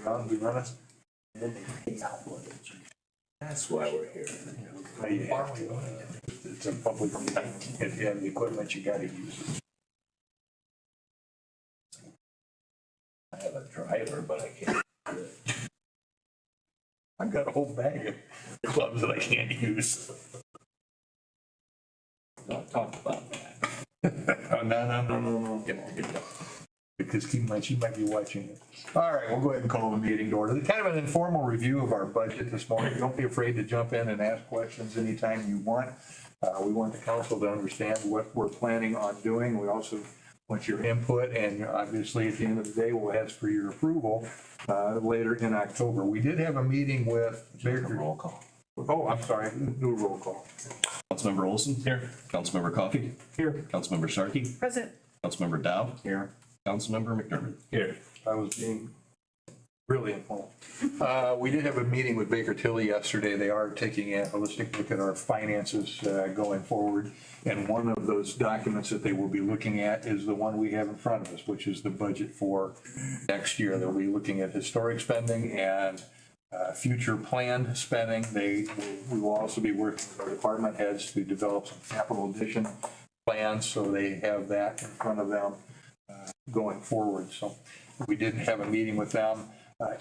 We run it. That's why we're here. It's a public meeting. If you have the equipment, you gotta use it. I have a driver, but I can't. I've got a whole bag of clubs that I can't use. Don't talk about that. Oh, no. Because keep in mind, she might be watching it. All right, we'll go ahead and call the meeting to order. Kind of an informal review of our budget this morning. Don't be afraid to jump in and ask questions anytime you want. We want the council to understand what we're planning on doing. We also want your input, and obviously at the end of the day, we'll ask for your approval later in October. We did have a meeting with Baker. Roll call. Oh, I'm sorry, do a roll call. Councilmember Olson. Here. Councilmember Coffey. Here. Councilmember Starkey. Present. Councilmember Dow. Here. Councilmember McDermott. Here. I was being really informal. We did have a meeting with Baker Tilly yesterday. They are taking a holistic look at our finances going forward. And one of those documents that they will be looking at is the one we have in front of us, which is the budget for next year. They'll be looking at historic spending and future planned spending. We will also be working with our department heads to develop some capital addition plans, so they have that in front of them going forward. So we didn't have a meeting with them.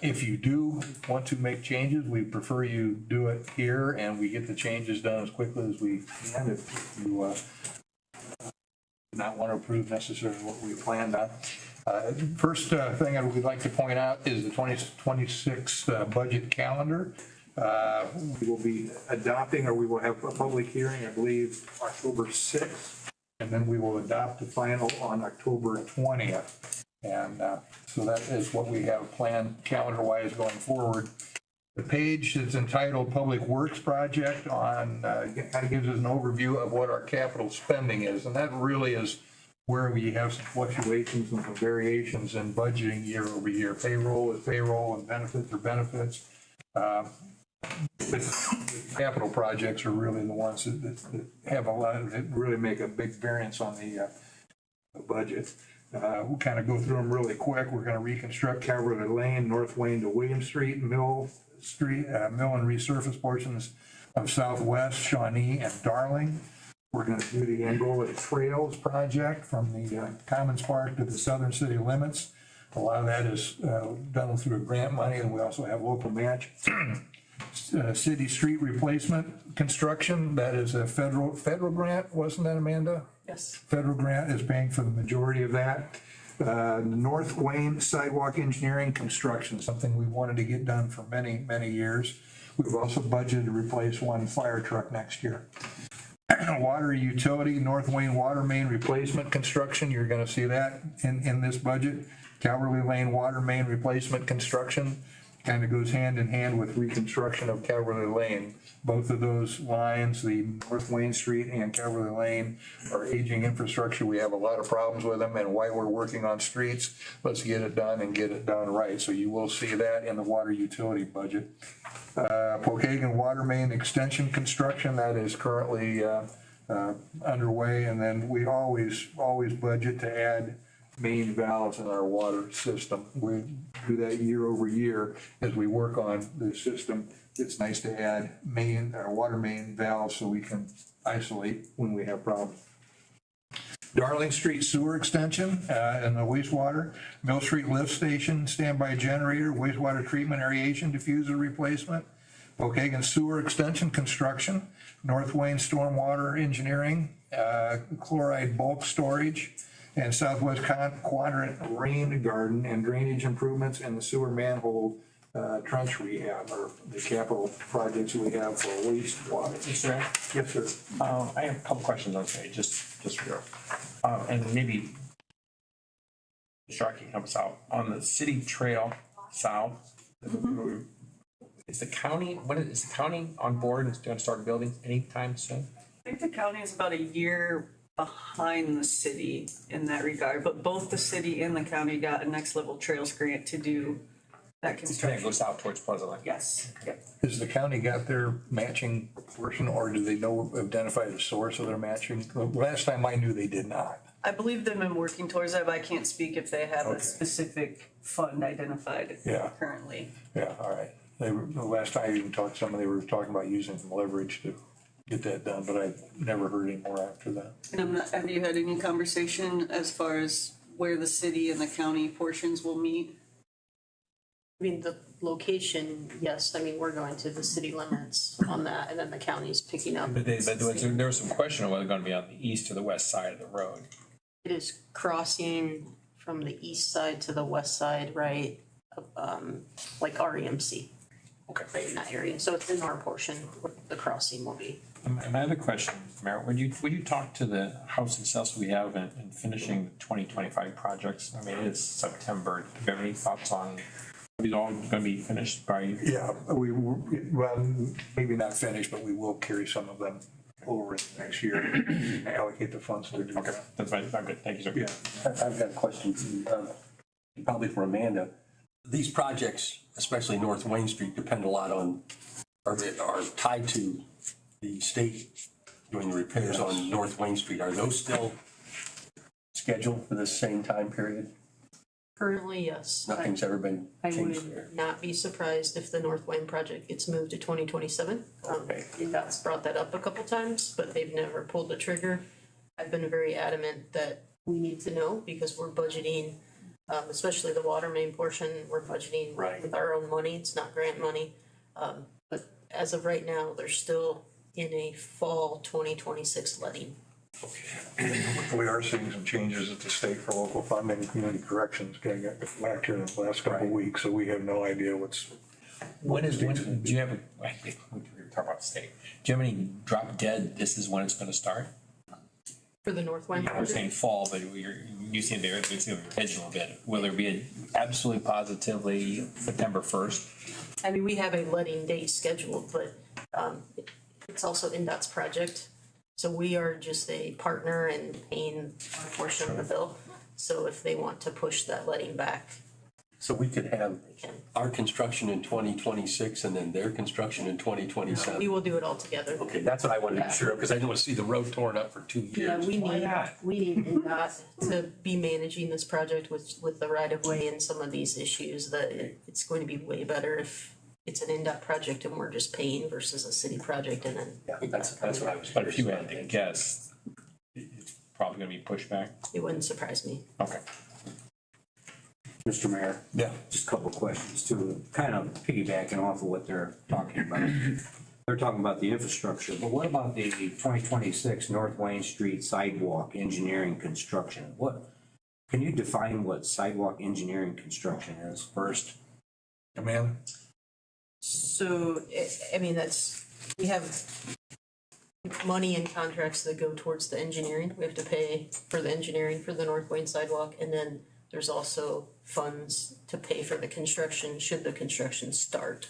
If you do want to make changes, we prefer you do it here and we get the changes done as quickly as we can. If you do not want to approve necessarily what we planned on. First thing I would like to point out is the 2026 budget calendar. We will be adopting, or we will have a public hearing, I believe, October 6th. And then we will adopt the final on October 20th. And so that is what we have planned calendar-wise going forward. The page that's entitled Public Works Project on kind of gives us an overview of what our capital spending is. And that really is where we have some fluctuations and some variations in budgeting year over year. Payroll is payroll and benefits are benefits. But capital projects are really the ones that have a lot, that really make a big variance on the budget. We'll kind of go through them really quick. We're going to reconstruct Calvert Lane, North Wayne to William Street, Mill and resurface portions of Southwest, Shawnee, and Darling. We're going to do the Angola Trails project from the Commons Park to the southern city limits. A lot of that is done through a grant money, and we also have local match. City street replacement construction, that is a federal grant, wasn't that, Amanda? Yes. Federal grant is paying for the majority of that. North Wayne sidewalk engineering construction, something we wanted to get done for many, many years. We've also budgeted to replace one fire truck next year. Water utility, North Wayne water main replacement construction, you're gonna see that in this budget. Calverley Lane water main replacement construction kind of goes hand in hand with reconstruction of Calverley Lane. Both of those lines, the North Wayne Street and Calverley Lane, are aging infrastructure. We have a lot of problems with them, and while we're working on streets, let's get it done and get it done right. So you will see that in the water utility budget. Pokagon water main extension construction, that is currently underway, and then we always budget to add main valves in our water system. We do that year over year as we work on the system. It's nice to add water main valves so we can isolate when we have problems. Darling Street sewer extension and the wastewater, Mill Street lift station, standby generator, wastewater treatment aeration diffuser replacement, Pokagon sewer extension construction, North Wayne stormwater engineering, chloride bulk storage, and Southwest Quadrant rain garden and drainage improvements, and the sewer manhole trench rehab, or the capital projects we have for wastewater. Mr. Mayor? Yes, sir. I have a couple questions on today, just for you. And maybe Shark can help us out. On the city trail south, is the county on board and is going to start building anytime soon? I think the county is about a year behind the city in that regard, but both the city and the county got a next level trails grant to do that It construction. goes out towards Pleasant Lake. Yes. Yep. Has the county got their matching portion, or do they identify the source of their matching? Last time I knew they did not. I believe they've been working towards that, but I can't speak if they have Okay. a specific fund identified Yeah. currently. Yeah, all right. The last time I even talked to somebody, they were talking about using some leverage to get that done, but I never heard any more after that. And have you had any conversation as far as where the city and the county portions will meet? I mean, the location, yes, I mean, we're going to the city limits on that, and then the county's picking up. But there was some question of whether they're gonna be on the east or the west side of the road. It is crossing from the east side to the west side, right, like REMC. Okay. Right in that area, so it's in our portion where the crossing will be. And my other question, Mayor, would you talk to the house and sales we have in finishing the 2025 projects? I mean, it's September. Do you have any thoughts on, are these all gonna be finished by? Yeah, well, maybe not finished, but we will carry some of them over next year and allocate the funds to do Okay, that. that's fine. I'm good. Thank you, sir. Yeah. I've got a question too, probably for Amanda. These projects, especially North Wayne Street, depend a lot on, are tied to the state doing the repairs on North Wayne Street. Are those still scheduled for the same time period? Currently, yes. Nothing's ever been I changed there? would not be surprised if the North Wayne project gets moved to 2027. Okay. UDOT's brought that up a couple times, but they've never pulled the trigger. I've been very adamant that we need to know because we're budgeting, especially the water main portion, we're budgeting Right. with our own money, it's not grant money. But as of right now, they're still in a fall 2026 letting. We are seeing some changes at the state for local funding, community corrections, getting back here in the last couple of weeks, so we have no idea what's. When do you have a, we were talking about state. Do you have any drop dead, this is when it's gonna start? For the North Wayne I was project, saying fall, but you seem to be hedging a little bit. Will there be absolutely positively September 1st? I mean, we have a letting date scheduled, but it's also NDOT's project. So we are just a partner and paying our portion of the bill. So if they want to push that letting back, So we could have they can. our construction in 2026 and then their construction in 2027? We will do it all together. Okay, that's what I wanted to be sure of, because I don't want to see the road torn up for 2 years. Yeah, we Why need, not? we need NDOT to be managing this project with the right of way and some of these issues that it's going to be way better if it's an NDOT project and we're just paying versus a city project and then. Yeah, that's what I was. But if you had to guess, it's probably gonna be pushed back? It wouldn't surprise me. Okay. Mr. Mayor, Yeah. just a couple of questions too, kind of piggybacking off of what they're talking about. They're talking about the infrastructure, but what about the 2026 North Wayne Street sidewalk engineering construction? Can you define what sidewalk engineering construction is first? Amanda? So, I mean, we have money and contracts that go towards the engineering. We have to pay for the engineering for the North Wayne sidewalk, and then there's also funds to pay for the construction, should the construction start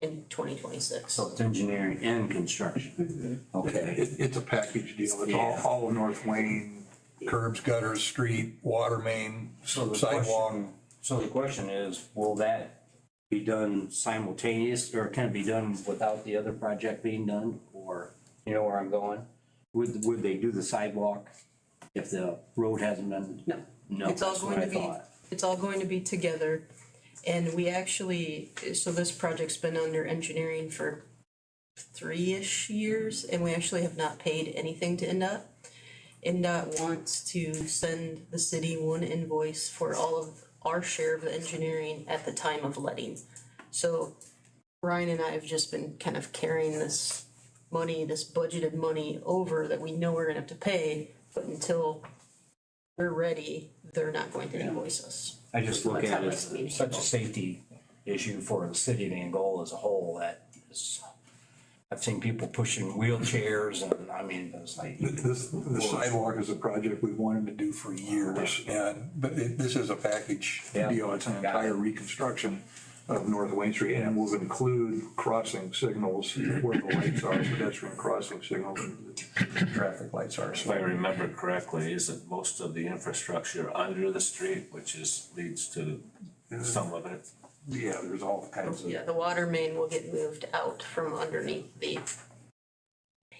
in 2026. So it's engineering and construction. Okay. It's a package deal. It's Yeah. all of North Wayne, curbs, gutters, street, water main, So the sidewalk. So the question is, will that be done simultaneous, or can it be done without the other project being done? Or, you know where I'm going? Would they do the sidewalk if the road hasn't been? No. No, It's all that's what going I to be, thought. it's all going to be together. And we actually, so this project's been under engineering for 3-ish years, and we actually have not paid anything to NDOT. NDOT wants to send the city one invoice for all of our share of the engineering at the time of letting. So Ryan and I have just been kind of carrying this money, this budgeted money over that we know we're gonna have to pay, but until we're ready, they're not going to invoice us. I just look That's how at it it's being as such a handled. safety issue for the city of Angola as a whole that is, I've seen people pushing wheelchairs and I mean, it's like. The sidewalk is a project we've wanted to do for years, but this is a package Yeah. deal. It's an Got it. entire reconstruction of North Wayne Street, and it will include crossing signals where the lights are, pedestrian crossing signals, and the traffic lights are. If I remember correctly, isn't most of the infrastructure under the street, which leads to some of it? Yeah, there's all kinds of. Yeah, the water main will get moved out from underneath the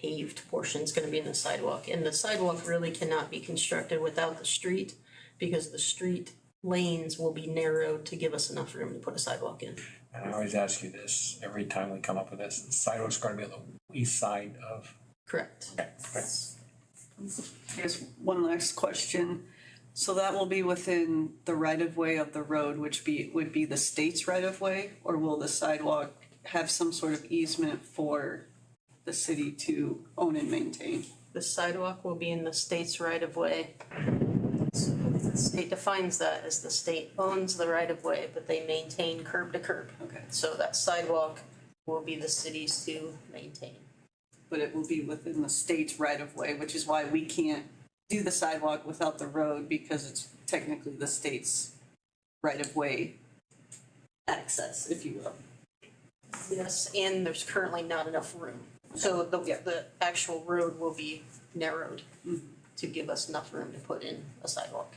paved portion is gonna be in the sidewalk. And the sidewalk really cannot be constructed without the street, because the street lanes will be narrowed to give us enough room to put a sidewalk in. And I always ask you this, every time we come up with this, the sidewalk's gonna be on the east side of. Correct. I guess one last question. So that will be within the right of way of the road, which would be the state's right of way? Or will the sidewalk have some sort of easement for the city to own and maintain? The sidewalk will be in the state's right of way. So the state defines that as the state owns the right of way, but they maintain curb to curb. Okay. So that sidewalk will be the city's to maintain. But it will be within the state's right of way, which is why we can't do the sidewalk without the road, because it's technically the state's right of way access, if you will. Yes, and there's currently not enough room. So the actual road will be narrowed to give us enough room to put in a sidewalk.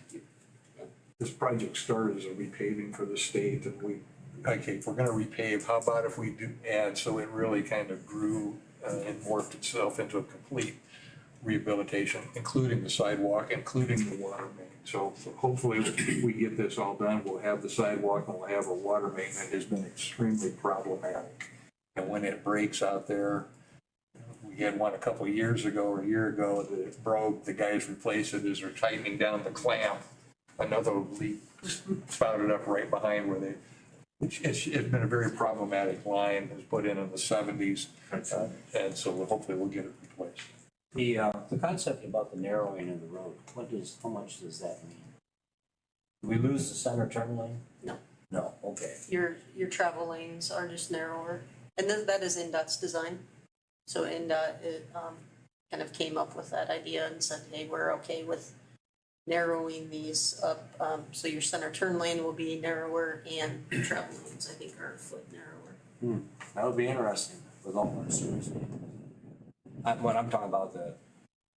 This project started as a repaving for the state, and okay, if we're gonna repave, how about if we do add, so it really kind of grew and morphed itself into a complete rehabilitation, including the sidewalk, including the water main. So hopefully we get this all done, we'll have the sidewalk and we'll have a water main that has been extremely problematic. And when it breaks out there, we had one a couple of years ago or a year ago that it broke, the guys replaced it as they're tightening down the clamp. Another leak spouted up right behind where it's been a very problematic line, it was put in the 70s. And so hopefully we'll get it replaced. The concept about the narrowing of the road, how much does that mean? Do we lose the center turn lane? No. No, okay. Your travel lanes are just narrower. And that is NDOT's design. So NDOT, kind of came up with that idea and said, hey, we're okay with narrowing these up. So your center turn lane will be narrower, and your travel lanes, I think, are a foot narrower. That would be interesting with all our services. What I'm talking about,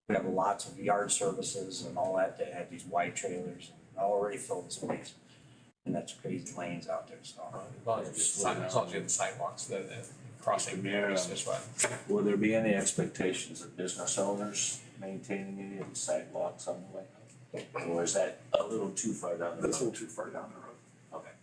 we have lots of yard services and all that have these wide trailers and already fill this place. And that's crazy lanes out there, so. As long as you have the sidewalks, the crossing areas as well. Will there be any expectations of business owners maintaining any of the sidewalks on the way out? Or is that a little too far down the road? That's a little too far down the road. Okay.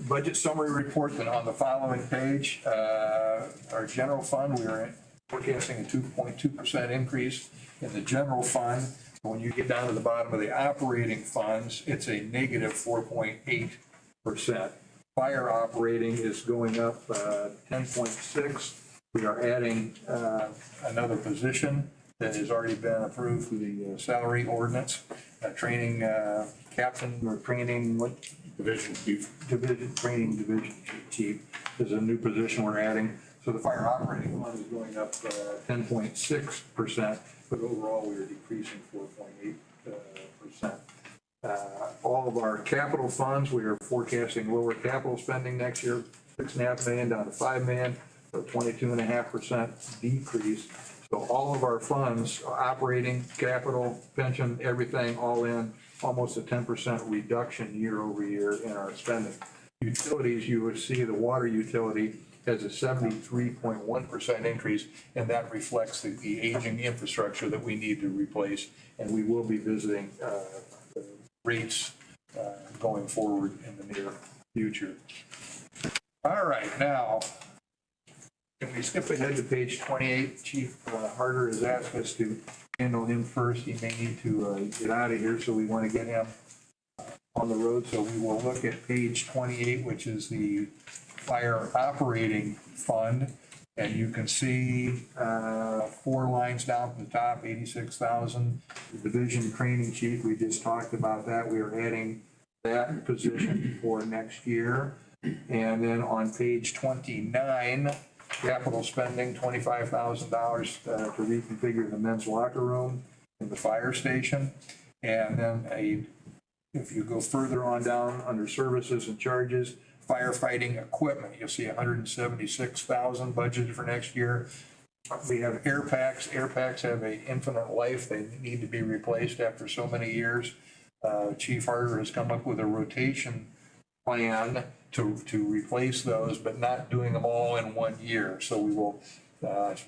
Budget summary report, then on the following page, our general fund, we are forecasting a 2.2% increase in the general fund. When you get down to the bottom of the operating funds, it's a negative 4.8%. Fire operating is going up 10.6. We are adding another position that has already been approved through the salary ordinance, training captain or training, what? Division chief is a new position we're adding. So the fire operating fund is going up 10.6%, but overall we are decreasing 4.8%. All of our capital funds, we are forecasting lower capital spending next year, $6.5 million down to $5 million, so 22.5% decrease. So all of our funds, operating, capital, pension, everything, all in, almost a 10% reduction year over year in our spending. Utilities, you would see the water utility has a 73.1% increase, and that reflects the aging infrastructure that we need to replace. And we will be visiting the rates going forward in the near future. All right, now, can we skip ahead to page 28? Chief Harder has asked us to handle him first. He may need to get out of here, so we want to get him on the road. So we will look at page 28, which is the fire operating fund. And you can see 4 lines down from the top, 86,000. The division training chief, we just talked about that. We are adding that position for next year. And then on page 29, capital spending, $25,000 to reconfigure the men's locker room in the fire station. And then if you go further on down under services and charges, firefighting equipment, you'll see $176,000 budgeted for next year. We have air packs. Air packs have an infinite life. They need to be replaced after so many years. Chief Harder has come up with a rotation plan to replace those, but not doing them all in 1 year. So we will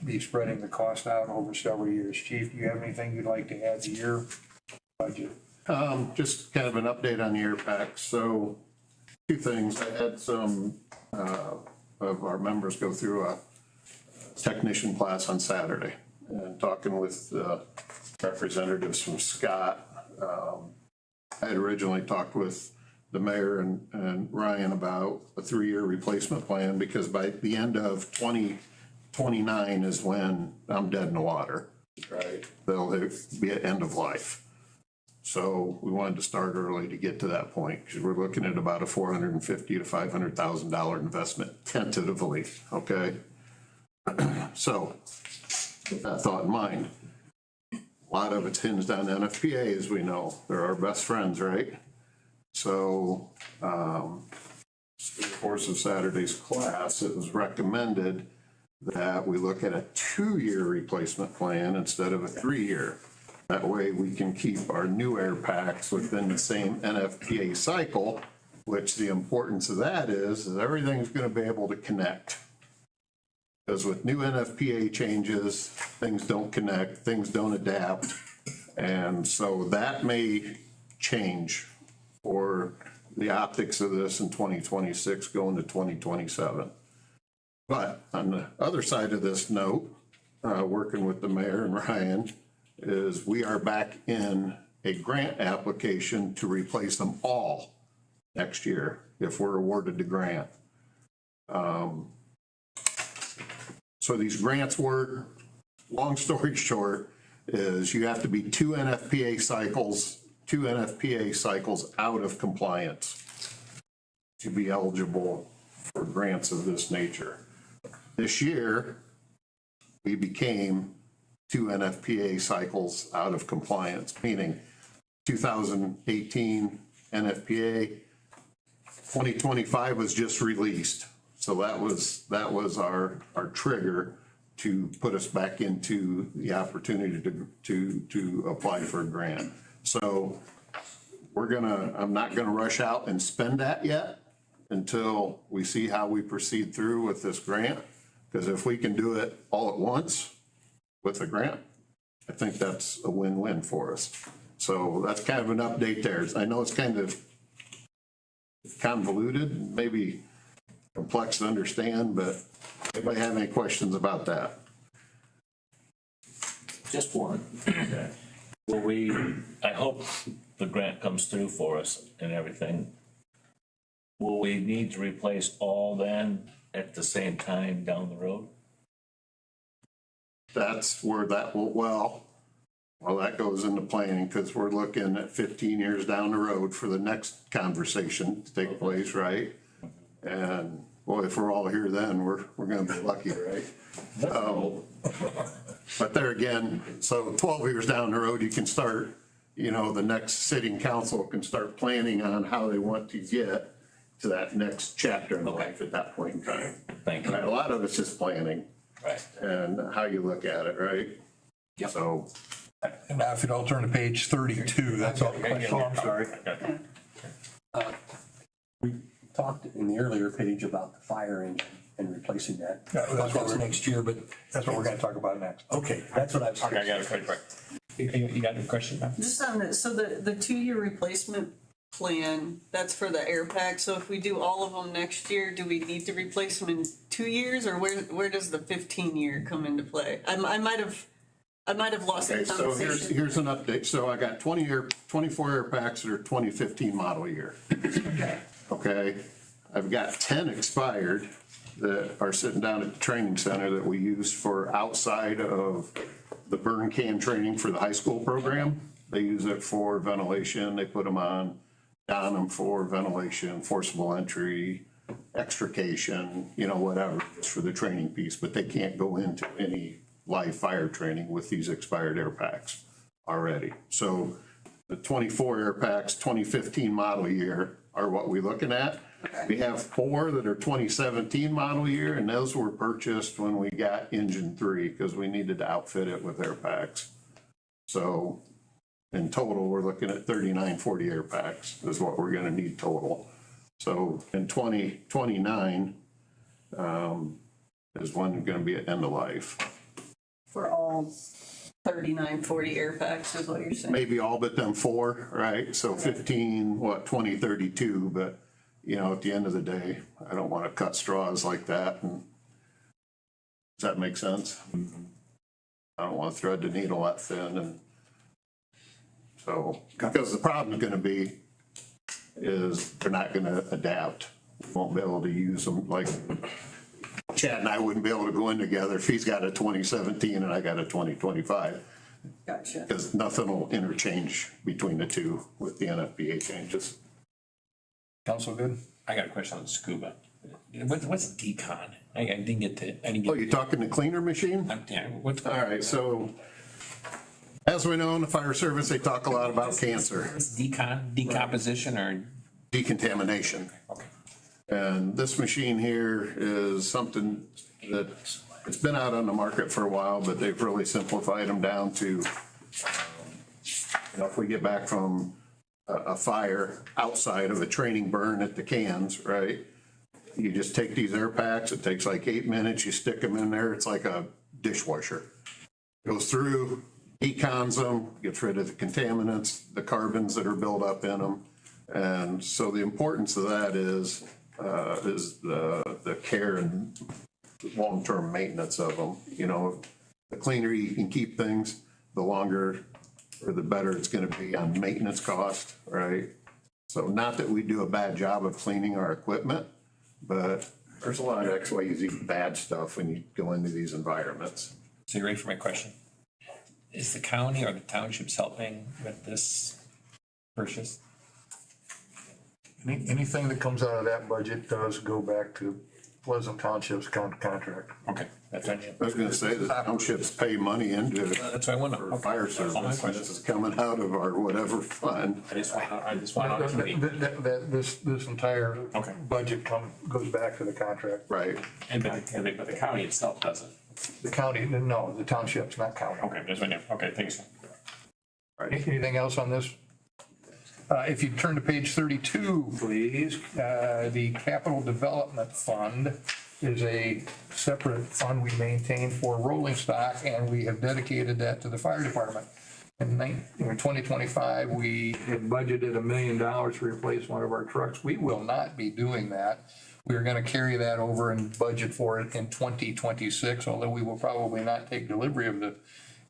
be spreading the cost out over several years. Chief, do you have anything you'd like to add to your budget? Just kind of an update on the air packs. So two things. I had some of our members go through a technician class on Saturday and talking with representatives from Scott. I had originally talked with the mayor and Ryan about a 3-year replacement plan because by the end of 2029 is when I'm dead in the water. Right. They'll be at end of life. So we wanted to start early to get to that point because we're looking at about a $450,000 to $500,000 investment tentatively. Okay. So with that thought in mind, a lot of it's hinged on NFPA, as we know. They're our best friends, right? So in the course of Saturday's class, it was recommended that we look at a 2-year replacement plan instead of a 3-year. That way we can keep our new air packs within the same NFPA cycle, which the importance of that is everything's going to be able to connect. Because with new NFPA changes, things don't connect, things don't adapt. And so that may change for the optics of this in 2026 going to 2027. But on the other side of this note, working with the mayor and Ryan, is we are back in a grant application to replace them all next year if we're awarded the grant. So these grants work, long story short, is you have to be two NFPA cycles out of compliance to be eligible for grants of this nature. This year, we became 2 NFPA cycles out of compliance, meaning 2018 NFPA, 2025 was just released. So that was our trigger to put us back into the opportunity to apply for a grant. So I'm not gonna rush out and spend that yet until we see how we proceed through with this grant. Because if we can do it all at once with a grant, I think that's a win-win for us. So that's kind of an update there. I know it's kind of convoluted, maybe complex to understand, but anybody have any questions about that? Just one. Will we, I hope the grant comes through for us and everything. Will we need to replace all then at the same time down the road? That's where that will, well, that goes into planning because we're looking at 15 years down the road for the next conversation to take place, right? And boy, if we're all here then, we're going to be lucky, right? But there again, so 12 years down the road, you can start, the next sitting council can start planning on how they want to get to that next chapter in life at that point in time. Thank you. Right? A lot of it's just planning. Right. And how you look at it, right? Yep. So. And now if you'd all turn to page 32, that's all. Oh, I'm sorry. We talked in the earlier page about the fire engine and replacing that. Yeah, that's what That's we're- next year, but, That's what we're gonna talk about next. okay, that's what I was. Okay, I got it, quick. You got a question, Beth? Just on the, so the 2-year replacement plan, that's for the air pack. So if we do all of them next year, do we need to replace them in 2 years, or where does the 15-year come into play? I might have lost Okay, the so conversation. here's an update. So I got 24 air packs that are 2015 model year. Okay, I've got 10 expired that are sitting down at the training center that we use for outside of the burn can training for the high school program. They use it for ventilation. They put them on them for ventilation, forcible entry, extrication, whatever, it's for the training piece, but they can't go into any live fire training with these expired air packs already. So the 24 air packs, 2015 model year are what we're looking at. Okay. We have 4 that are 2017 model year, and those were purchased when we got engine 3 because we needed to outfit it with air packs. So in total, we're looking at 3940 air packs is what we're gonna need total. So in 2029, is one gonna be at end of life. For all 39, 40 air packs is what you're saying? Maybe all but them four, right? So 15, 20, 32, but, you know, at the end of the day, I don't want to cut straws like that. And does that make sense? I don't want to thread the needle that thin. And so, because the problem is going to be is they're not going to adapt. We won't be able to use them. Like Chad and I wouldn't be able to go in together if he's got a 2017 and I got a 2025. Gotcha. Because nothing will interchange between the two with the NFPA changes. Council good? I got a question on scuba. What's decon? I didn't get to, I didn't Oh, get. you're talking the cleaner machine? Yeah, what's? All right, so as we know in the fire service, they talk a lot about cancer, What's decon, decomposition or? decontamination. Okay. And this machine here is something that it's been out on the market for a while, but they've really simplified them down to, you know, if we get back from a fire outside of a training burn at the cans, right? You just take these air packs, it takes like 8 minutes, you stick them in there, it's like a dishwasher. Goes through, decons them, gets rid of the contaminants, the carbons that are built up in them. And so the importance of that is the care and long-term maintenance of them. You know, the cleaner you can keep things, the longer or the better it's gonna be on maintenance cost, right? So not that we do a bad job of cleaning our equipment, but there's a lot of XYZ bad stuff when you go into these environments. So you ready for my question? Is the county or the townships helping with this purchase? Anything that comes out of that budget does go back to Pleasant Township's contract. Okay, that's what I was gonna say the townships pay money into that's what I want to. for fire That's all my service. question. This is coming out of our whatever fund. I just want to. This entire Okay. budget goes back to the contract. Right. But the county itself doesn't. The county, no, the township's not county. Okay, that's what I know. Okay, thanks. Anything else on this? If you turn to page 32, please, the Capital Development Fund is a separate fund we maintain for rolling stock, and we have dedicated that to the fire department. In 2025, we had budgeted $1 million to replace one of our trucks. We will not be doing that. We're going to carry that over and budget for it in 2026, although we will probably not take delivery of the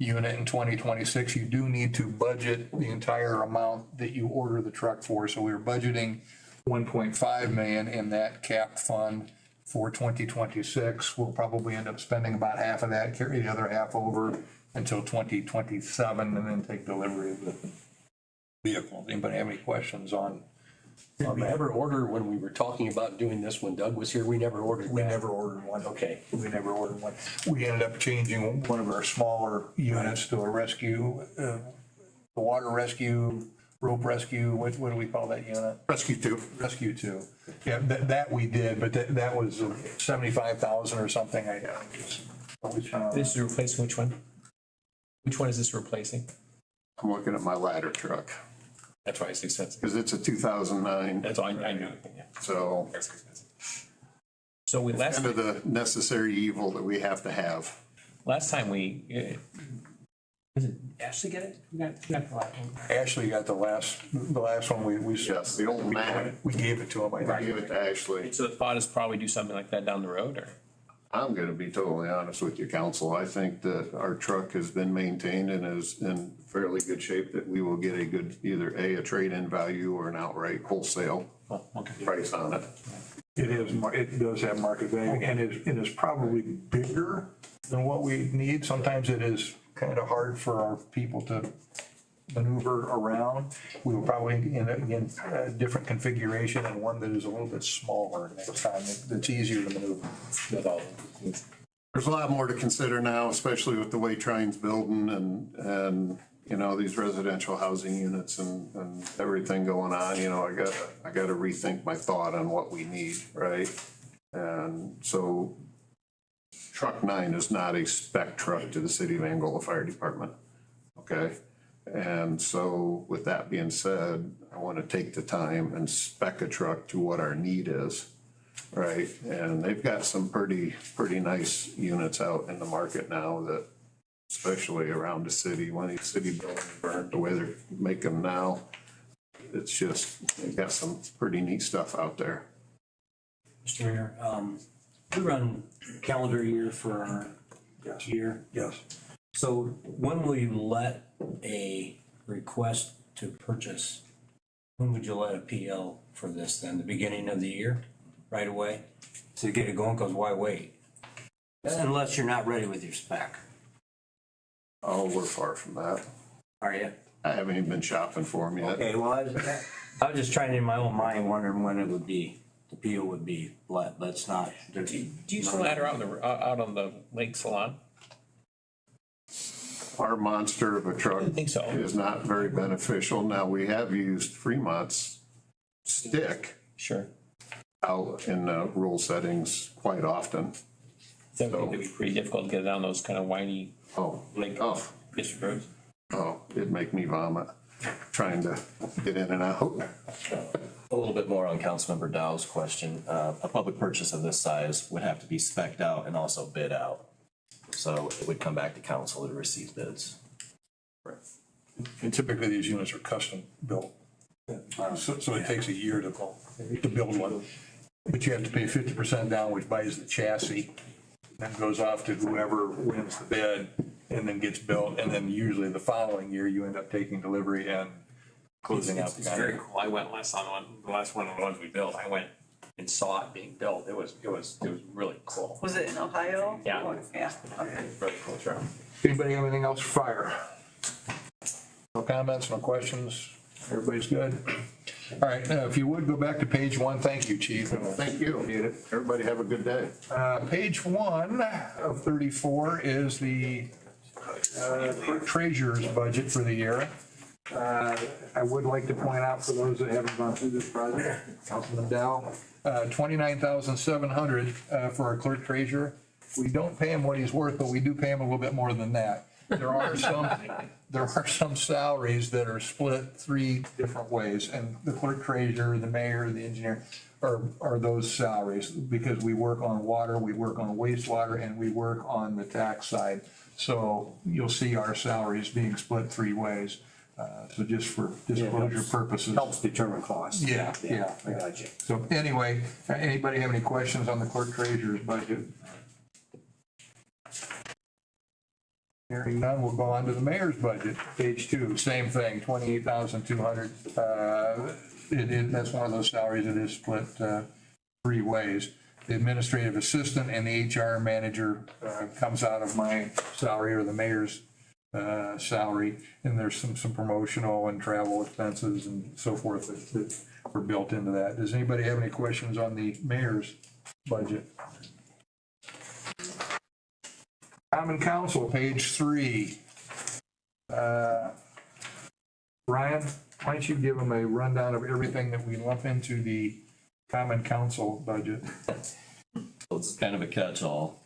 unit in 2026. You do need to budget the entire amount that you order the truck for. So we're budgeting 1.5 million in that capped fund for 2026. We'll probably end up spending about half of that, carry the other half over until 2027, and then take delivery of the vehicle. Anybody have any questions on? Did we ever order, when we were talking about doing this, when Doug was here, we never ordered We that? never ordered one. Okay. We never ordered one. We ended up changing one of our smaller units to a rescue, the water rescue, rope rescue, what do we call that unit? Rescue 2. Rescue 2. Yeah, that we did, but that was 75,000 or something. This is replacing which one? Which one is this replacing? I'm looking at my ladder truck That's why it's expensive. because it's a 2009. That's all I knew. Yeah. So That's expensive. So we last kind of the necessary evil that we have to have. time we was it Ashley get it? We got the last one. Ashley got the last one we. Yes, the old man. We gave it to him, I I think. gave it to Ashley. So the thought is probably do something like that down the road, or? I'm gonna be totally honest with you, council. I think that our truck has been maintained and is in fairly good shape, that we will get a good, either a trade-in value or an outright wholesale Oh, okay. price on it. It does have market value, and it is probably bigger than what we need. Sometimes it is kind of hard for our people to maneuver around. We will probably in a different configuration and one that is a little bit smaller next time. That's easier to maneuver. With all. There's a lot more to consider now, especially with the way Trine's building and, you know, these residential housing units and everything going on, you know, I gotta rethink my thought on what we need, right? And so truck 9 is not a spec truck to the city of Angola Fire Department, okay? And so with that being said, I want to take the time and spec a truck to what our need is. right? And they've got some pretty nice units out in the market now that, especially around the city, when these city buildings burn, the way they're making them now, it's just, they've got some pretty neat stuff out there. Mr. Mayor, we run calendar year for our year. Yes. So when will you let a request to purchase, when would you let a PL for this then? The beginning of the year, right away? To get it going, because why wait? Unless you're not ready with your spec. Oh, we're far from that. Are you? I haven't even been shopping for them yet. Okay, well, I was just trying in my own mind, wondering when it would be, the PO would be let, let's not. Do you still ladder out on the lake salon? Our monster of a truck I didn't think so. is not very beneficial. Now, we have used Fremont's stick Sure. out in rural settings quite often. That would be pretty difficult to get down those kind of windy Oh, lake district roads. it'd make me vomit trying to get in and out. A little bit more on Councilmember Dow's question. A public purchase of this size would have to be spec'd out and also bid out. So it would come back to council to receive bids. And typically these units are custom built. So it takes a year to build one. But you have to pay 50% down, which buys the chassis, then goes off to whoever wins the bid and then gets built. And then usually the following year, you end up taking delivery and closing out the It's very cool. I went last on the last one of the ones we built. I went and saw it being built. It was really cool. Was it in Ohio? Yeah. Yeah, okay. Really cool truck. Anybody have anything else for fire? No comments, no questions? Everybody's good? All right, if you would, go back to page 1. Thank you, Chief. Thank you. Everybody have a good day. Page 1 of 34 is the treasurer's budget for the year. I would like to point out for those that haven't gone through this project, Councilman Dow, $29,700 for our clerk treasurer. We don't pay him what he's worth, but we do pay him a little bit more than that. There are some salaries that are split 3 different ways, and the clerk treasurer, the mayor, the engineer are those salaries, because we work on water, we work on wastewater, and we work on the tax side. So you'll see our salaries being split 3 ways. So just for disclosure purposes. Helps determine cost. Yeah. I got you. So anyway, anybody have any questions on the clerk treasurer's budget? Hearing none, we'll go on to the mayor's budget, page 2, same thing, $28,200. That's one of those salaries that is split 3 ways. The administrative assistant and the HR manager comes out of my salary or the mayor's salary, and there's some promotional and travel expenses and so forth that were built into that. Does anybody have any questions on the mayor's budget? Common Council, page 3. Ryan, why don't you give them a rundown of everything that we lump into the Common Council budget? So it's kind of a catch-all.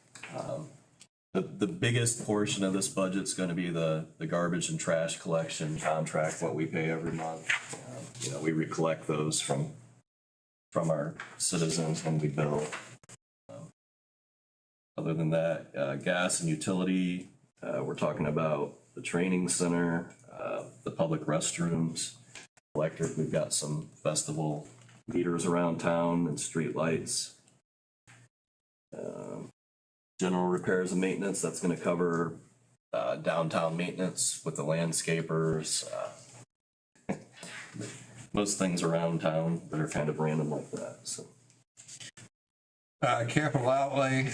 The biggest portion of this budget is going to be the garbage and trash collection contract, what we pay every month. We recollect those from our citizens when we bill. Other than that, gas and utility, we're talking about the training center, the public restrooms, electric. We've got some festival meters around town and street lights. General repairs and maintenance, that's going to cover downtown maintenance with the landscapers. Most things around town that are kind of random like that. So. Capital outlay,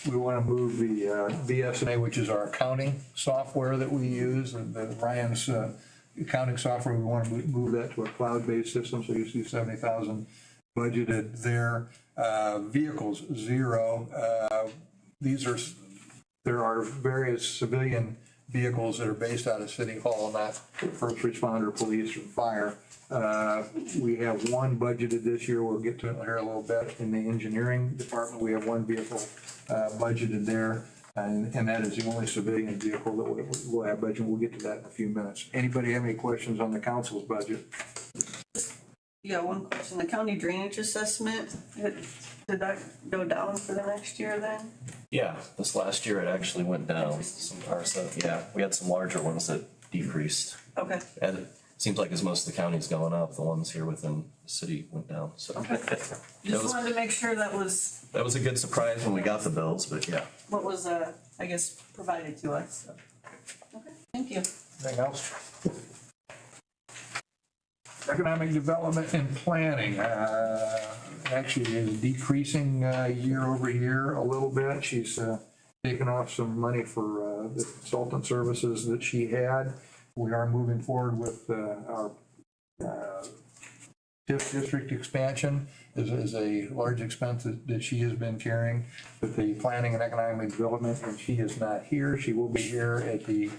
we want to move the BSNA, which is our accounting software that we use, and the Ryan's accounting software, we want to move that to a cloud-based system, so you see 70,000 budgeted there. Vehicles, 0. There are various civilian vehicles that are based out of City Hall, not first responder, police, or fire. We have 1 budgeted this year. We'll get to it here a little bit. In the engineering department, we have 1 vehicle budgeted there, and that is the only civilian vehicle that we'll have budgeted. We'll get to that in a few minutes. Anybody have any questions on the council's budget? Yeah, one question, the county drainage assessment, did that go down for the next year then? Yeah, this last year it actually went down. Yeah, we had some larger ones that decreased. Okay, And it seems like as most of the county's going up, the ones here within the city went down, so. just wanted to make sure that was That was a good surprise when we got the bills, but yeah. what was, I guess, provided to us, so. Okay, thank you. Anything else? Economic development and planning, actually is decreasing year over year a little bit. She's taken off some money for the consultant services that she had. We are moving forward with our TIF district expansion is a large expense that she has been carrying with the planning and economic development, and she is not here. She will be here at the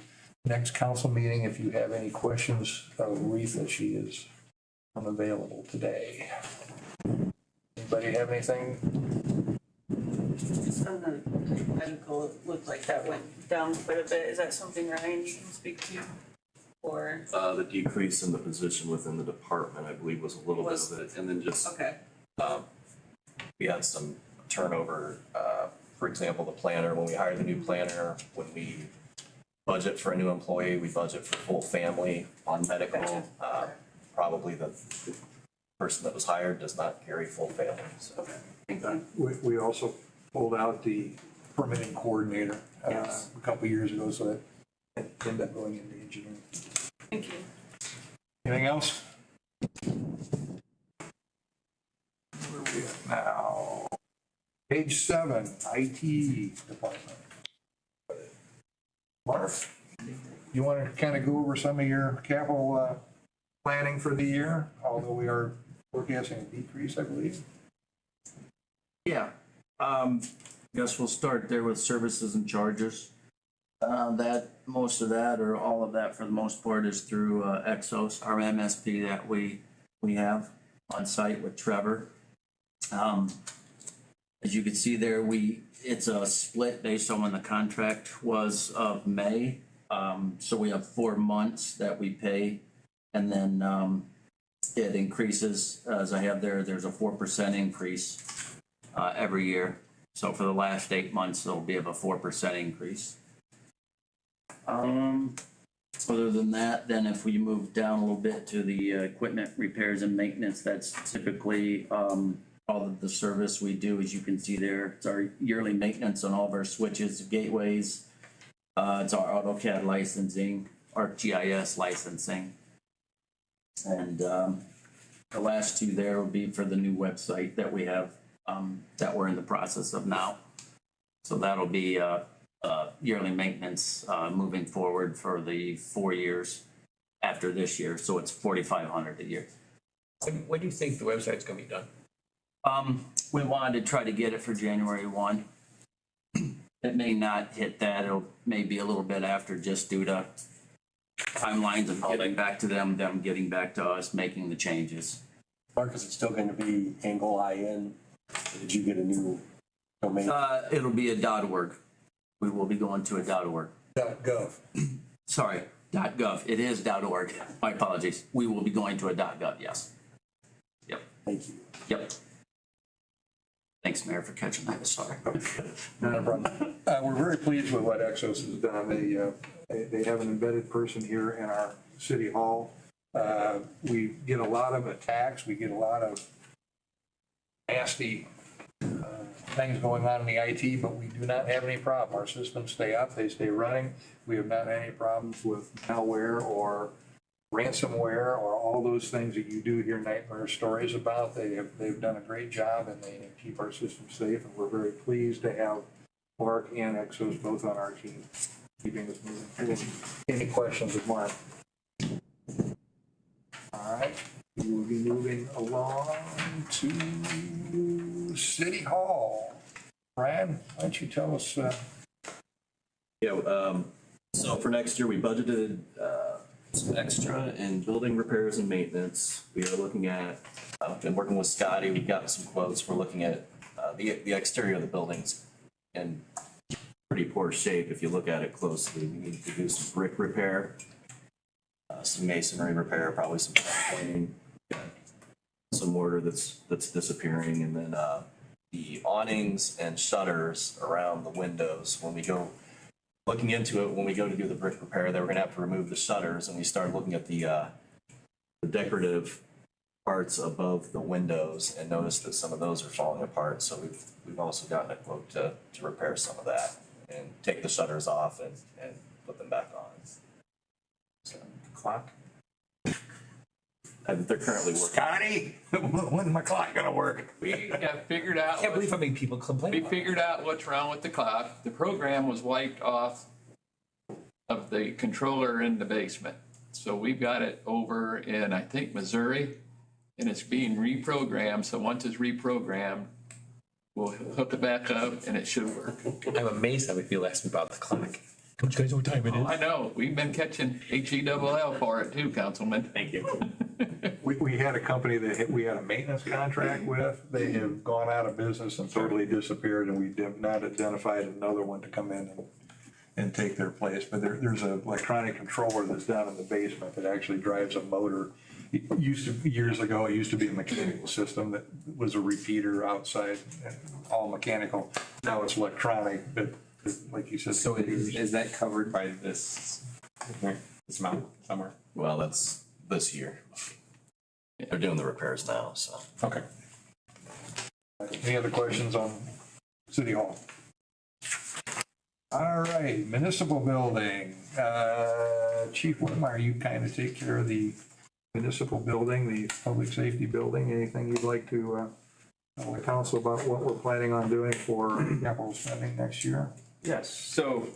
next council meeting. If you have any questions of Retha, she is unavailable today. Anybody have anything? Just on the medical, it looked like that went down quite a bit. Is that something Ryan can speak to? Or, The decrease in the position within the department, I believe, was a little bit of it, and then just, okay, we had some turnover. For example, the planner, when we hire the new planner, when we budget for a new employee, we budget for full family on medical. Gotcha. Probably the person that was hired does not carry full family, so. okay, thank you. We also pulled out the permitting coordinator Yes. a couple years ago, so that ended up going into engineering. Thank you. Anything else? Where are we at now? Page 7, IT department. Mark, you want to kind of go over some of your capital planning for the year, although we are forecasting a decrease, I believe? Yeah, guess we'll start there with services and charges. Most of that, or all of that for the most part, is through Exos, our MSP that we have on site with Trevor. As you can see there, it's a split based on when the contract was of May. So we have 4 months that we pay, and then it increases, as I have there's a 4% increase every year. So for the last 8 months, there'll be a 4% increase. Other than that, then if we move down a little bit to the equipment repairs and maintenance, that's typically all of the service we do. As you can see there, it's our yearly maintenance on all of our switches, gateways. It's our AutoCAD licensing, our GIS licensing. And the last two there will be for the new website that we have, that we're in the process of now. So that'll be yearly maintenance moving forward for the 4 years after this year. So it's $4,500 a year. When do you think the website's gonna be done? We wanted to try to get it for January 1. It may not hit that. It'll maybe a little bit after, just due to timelines of getting back to them getting back to us, making the changes. Mark, is it still gonna be Angola IN? Did you get a new domain? It'll be a .org. We will be going to a .org. .gov. Sorry, .gov. It is .org. My apologies. We will be going to a .gov, yes. Yep. Thank you. Yep. Thanks, Mayor, for catching that. Sorry. Not a problem. We're very pleased with what Exos has done. They have an embedded person here in our city hall. We get a lot of attacks. We get a lot of nasty things going on in the IT, but we do not have any problem. Our systems stay up, they stay running. We have not had any problems with malware or ransomware or all those things that you do hear nightmare stories about. They've done a great job, and they keep our systems safe, and we're very pleased to have Mark and Exos both on our team, keeping us moving forward. Any questions of Mark? All right, we will be moving along to City Hall. Brad, why don't you tell us, Yeah, so for next year, we budgeted some extra in building repairs and maintenance. We are looking at, been working with Scotty, we've got some quotes. We're looking at the exterior of the buildings in pretty poor shape if you look at it closely. We need to do some brick repair, some masonry repair, probably some cleaning. some mortar that's disappearing, and then the awnings and shutters around the windows. When we go looking into it, when we go to do the brick repair, that we're gonna have to remove the shutters, and we start looking at the decorative parts above the windows and notice that some of those are falling apart. So we've also gotten a quote to repair some of that and take the shutters off and put them back on. So, Clock? they're currently working. Scotty, when's my clock gonna work? We have figured out. Can't believe how many people complain We about figured out what's wrong with the clock. The program was wiped off of the controller in the basement. So we've got it over in, I think, Missouri, and it's being reprogrammed. So once it's reprogrammed, we'll hook it back up and it should work. it. I'm amazed how many people ask me about the clock. Don't you guys know what time it is? I know, we've been catching HELL for it too, Councilman. Thank you. We had a company that we had a maintenance contract with. They have gone out of business and totally disappeared, and we have not identified another one to come in and take their place. But there's an electronic controller that's down in the basement that actually drives a motor. It used to, years ago, it used to be a mechanical system that was a repeater outside, all mechanical. Now it's electronic, but like you said. So is that covered by this amount somewhere? Well, that's this year. They're doing the repairs now, so. Okay. Any other questions on City Hall? All right, municipal building. Chief Whitmire, you kind of take care of the municipal building, the public safety building. Anything you'd like to tell the council about what we're planning on doing for capital spending next year? Yes, so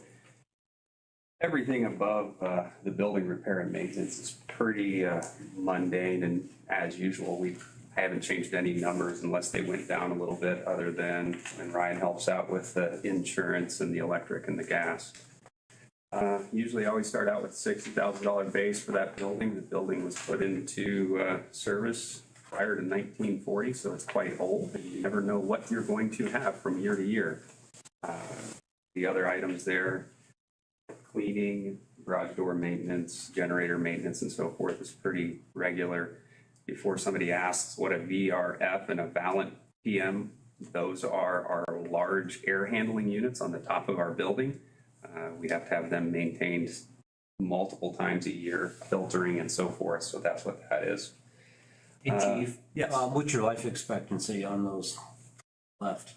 everything above the building repair and maintenance is pretty mundane, and as usual, I haven't changed any numbers unless they went down a little bit, other than when Ryan helps out with the insurance and the electric and the gas. Usually I always start out with $60,000 base for that building. The building was put into service prior to 1940, so it's quite old, and you never know what you're going to have from year to year. The other items there, cleaning, garage door maintenance, generator maintenance, and so forth, is pretty regular. Before somebody asks what a VRF and a Valent PM, those are our large air handling units on the top of our building. We have to have them maintained multiple times a year, filtering and so forth, so that's what that is. Hey, Chief. Yes. What's your life expectancy on those left?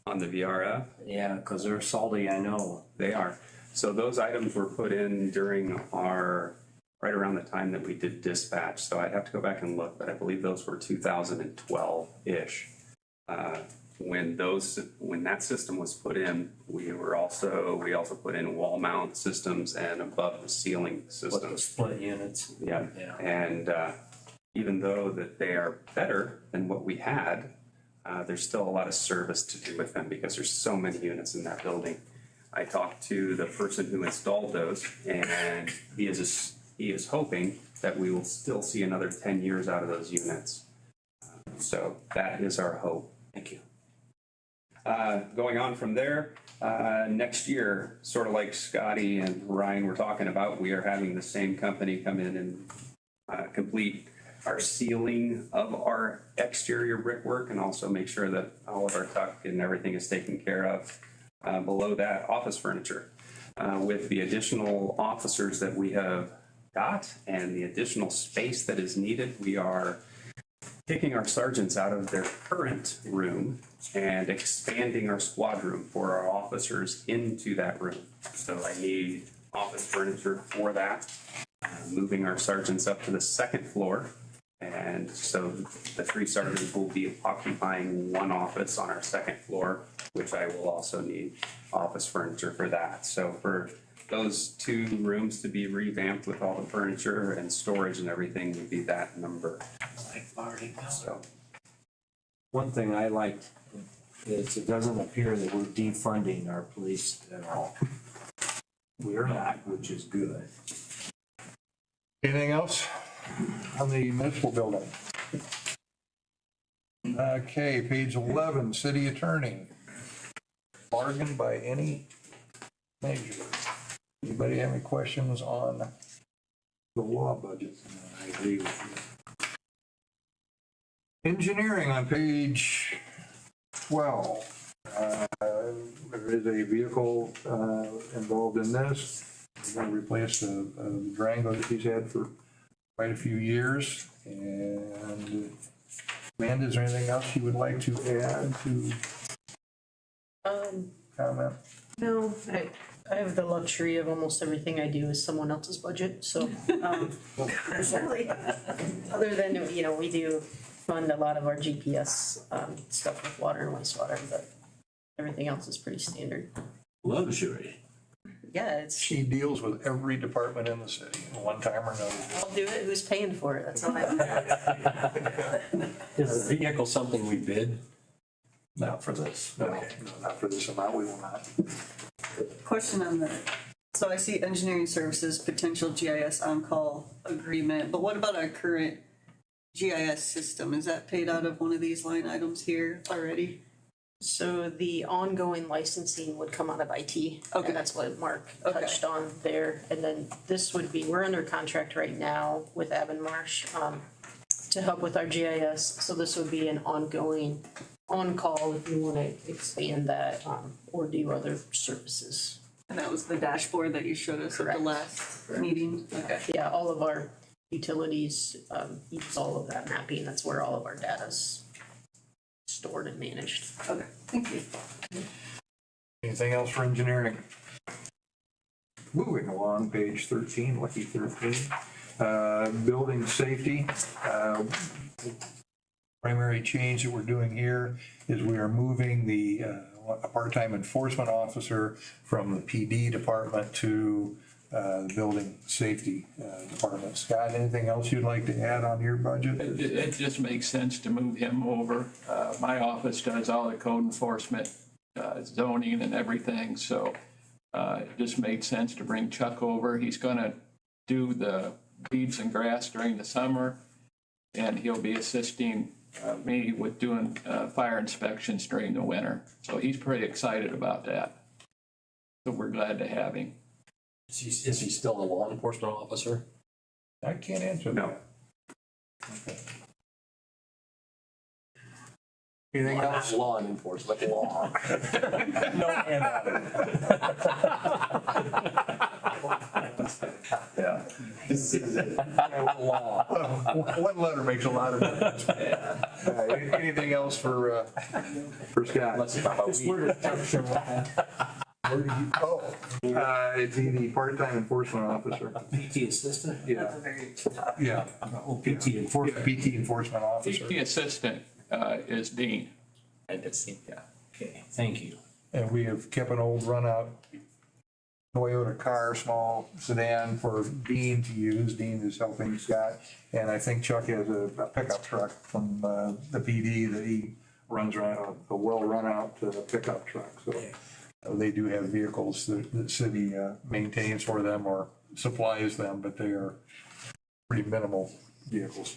On the VRF? Yeah, because they're salty, I know. They are. So those items were put in during right around the time that we did dispatch. So I'd have to go back and look, but I believe those were 2012-ish. When that system was put in, we also put in wall mount systems and above the ceiling What the systems. split units. Yeah. And even though that they are better than what we had, there's still a lot of service to do with them because there's so many units in that building. I talked to the person who installed those, and he is hoping that we will still see another 10 years out of those units. So that is our hope. Thank you. Going on from there, next year, sort of like Scotty and Ryan were talking about, we are having the same company come in and complete our sealing of our exterior brickwork and also make sure that all of our tuck and everything is taken care of. Below that, office furniture. With the additional officers that we have got and the additional space that is needed, we are taking our sergeants out of their current room and expanding our squad room for our officers into that room. So I need office furniture for that, moving our sergeants up to the second floor. And so the 3 sergeants will be occupying one office on our second floor, which I will also need office furniture for that. So for those 2 rooms to be revamped with all the furniture and storage and everything would be that number. So One thing I like is it doesn't appear that we're defunding our police at all. We're not, which is good. Anything else on the municipal building? Okay, page 11, city attorney. Bargain by any measure. Anybody have any questions on the law budget? I agree with you. Engineering on page 12. There is a vehicle involved in this. We're going to replace the Durango that he's had for quite a few years. And Amanda, is there anything else you would like to add to comment? No, I have the luxury of almost everything I do is someone else's budget, so, really, other than, we do fund a lot of our GPS, stuff with water and wastewater, but everything else is pretty standard. Luxury. Yeah, it's, She deals with every department in the city, one time or another. I'll do it, who's paying for it, that's all I Is the vehicle something we bid? Not for this. No, not for this amount, we will not. Question on the, so I see engineering services, potential GIS on-call agreement, but what about our current GIS system? Is that paid out of one of these line items here already? So the ongoing licensing would come out of IT. Okay. And that's what Mark Okay. touched on there. And then this would be, we're under contract right now with Avonmarsh to help with our GIS. So this would be an ongoing on-call if you want to expand that or do other services. And that was the dashboard that you showed us at the last meeting? Okay. Yeah, all of our utilities use all of that mapping. That's where all of our data's stored and managed. Okay, thank you. Anything else for engineering? Moving along, page 13, lucky 13. Building safety. Primary change that we're doing here is we are moving a part-time enforcement officer from the PD department to the building safety department. Scott, anything else you'd like to add on your budget? It just makes sense to move him over. My office does all the code enforcement, zoning and everything, so it just made sense to bring Chuck over. He's gonna do the weeds and grass during the summer, and he'll be assisting me with doing fire inspections during the winter. So he's pretty excited about that. So we're glad to have him. Is he still a law enforcement officer? I can't answer that. No. Anything Not else? law enforcement, law. No hand Yeah. Law. One letter makes a lot of difference. Anything else for Scott? Let's talk about weed. Where did you, it'd be the part-time enforcement officer. PT assistant? Yeah, yeah. Oh, PT enforcement. Yeah, PT enforcement officer. The assistant is Dean. I did see that. Okay, thank you. And we have kept an old run-out Toyota car, small sedan for Dean to use. Dean is helping Scott. And I think Chuck has a pickup truck from the PD that he runs around, a well-run-out pickup truck. So they do have vehicles that the city maintains for them or supplies them, but they are pretty minimal vehicles.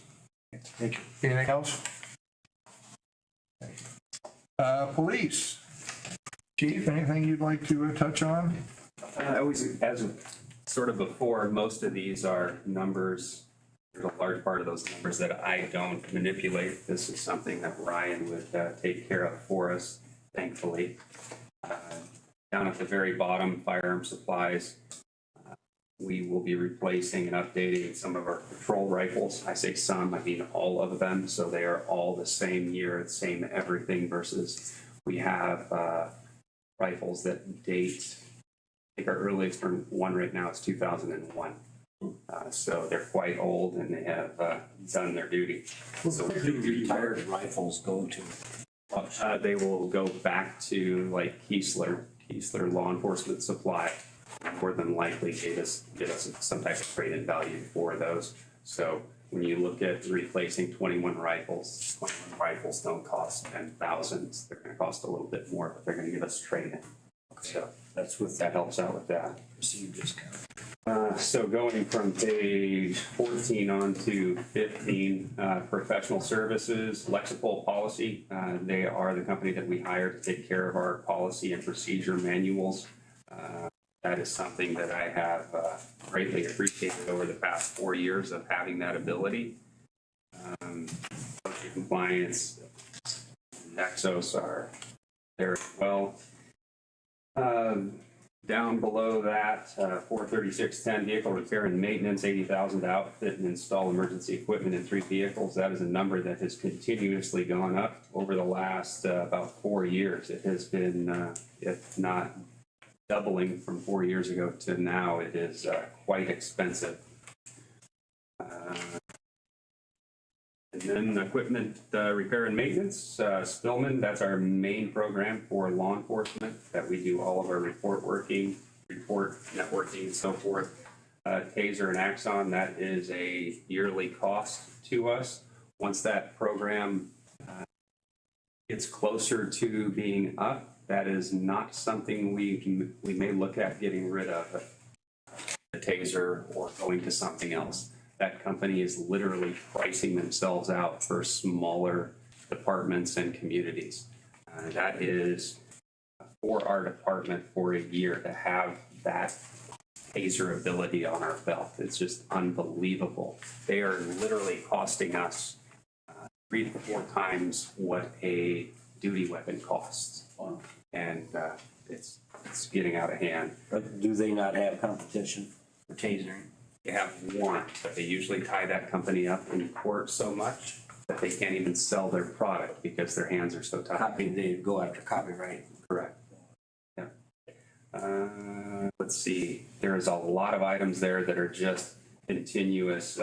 Thank you. Anything else? Police. Chief, anything you'd like to touch on? Always, as sort of before, most of these are numbers. There's a large part of those numbers that I don't manipulate. This is something that Ryan would take care of for us, thankfully. Down at the very bottom, firearm supplies. We will be replacing and updating some of our patrol rifles. I say some, I mean all of them. So they are all the same year, the same everything versus we have rifles that date, I think our earliest one right now is 2001. So they're quite old and they have done their duty. So Retired rifles go to? they will go back to like Keesler Law Enforcement Supply. More than likely get us some type of trade-in value for those. So when you look at replacing 21 rifles don't cost $10,000. They're going to cost a little bit more, but they're going to give us trade-in. So that helps out with that. Received discount. So going from page 14 on to 15, professional services, Lexipol Policy. They are the company that we hire to take care of our policy and procedure manuals. That is something that I have greatly appreciated over the past 4 years of having that ability. Compliance, Nexos are there as well. Down below that, 43610 vehicle repair and maintenance, 80,000 to outfit and install emergency equipment in 3 vehicles. That is a number that has continuously gone up over the last about 4 years. It has been, if not doubling from 4 years ago to now, it is quite expensive. And then equipment repair and maintenance, Spillman, that's our main program for law enforcement, that we do all of our report networking and so forth. Taser and Axon, that is a yearly cost to us. Once that program gets closer to being up, that is not something we may look at getting rid of the Taser or going to something else. That company is literally pricing themselves out for smaller departments and communities. That is for our department for a year to have that Taser ability on our belt. It's just unbelievable. They are literally costing us 3 to 4 times what a duty weapon costs. And it's getting out of hand. But do they not have competition for tasering? They have one, but they usually tie that company up in court so much that they can't even sell their product because their hands are so tied. They go after copyright. Correct. Yeah. Let's see. There is a lot of items there that are just continuous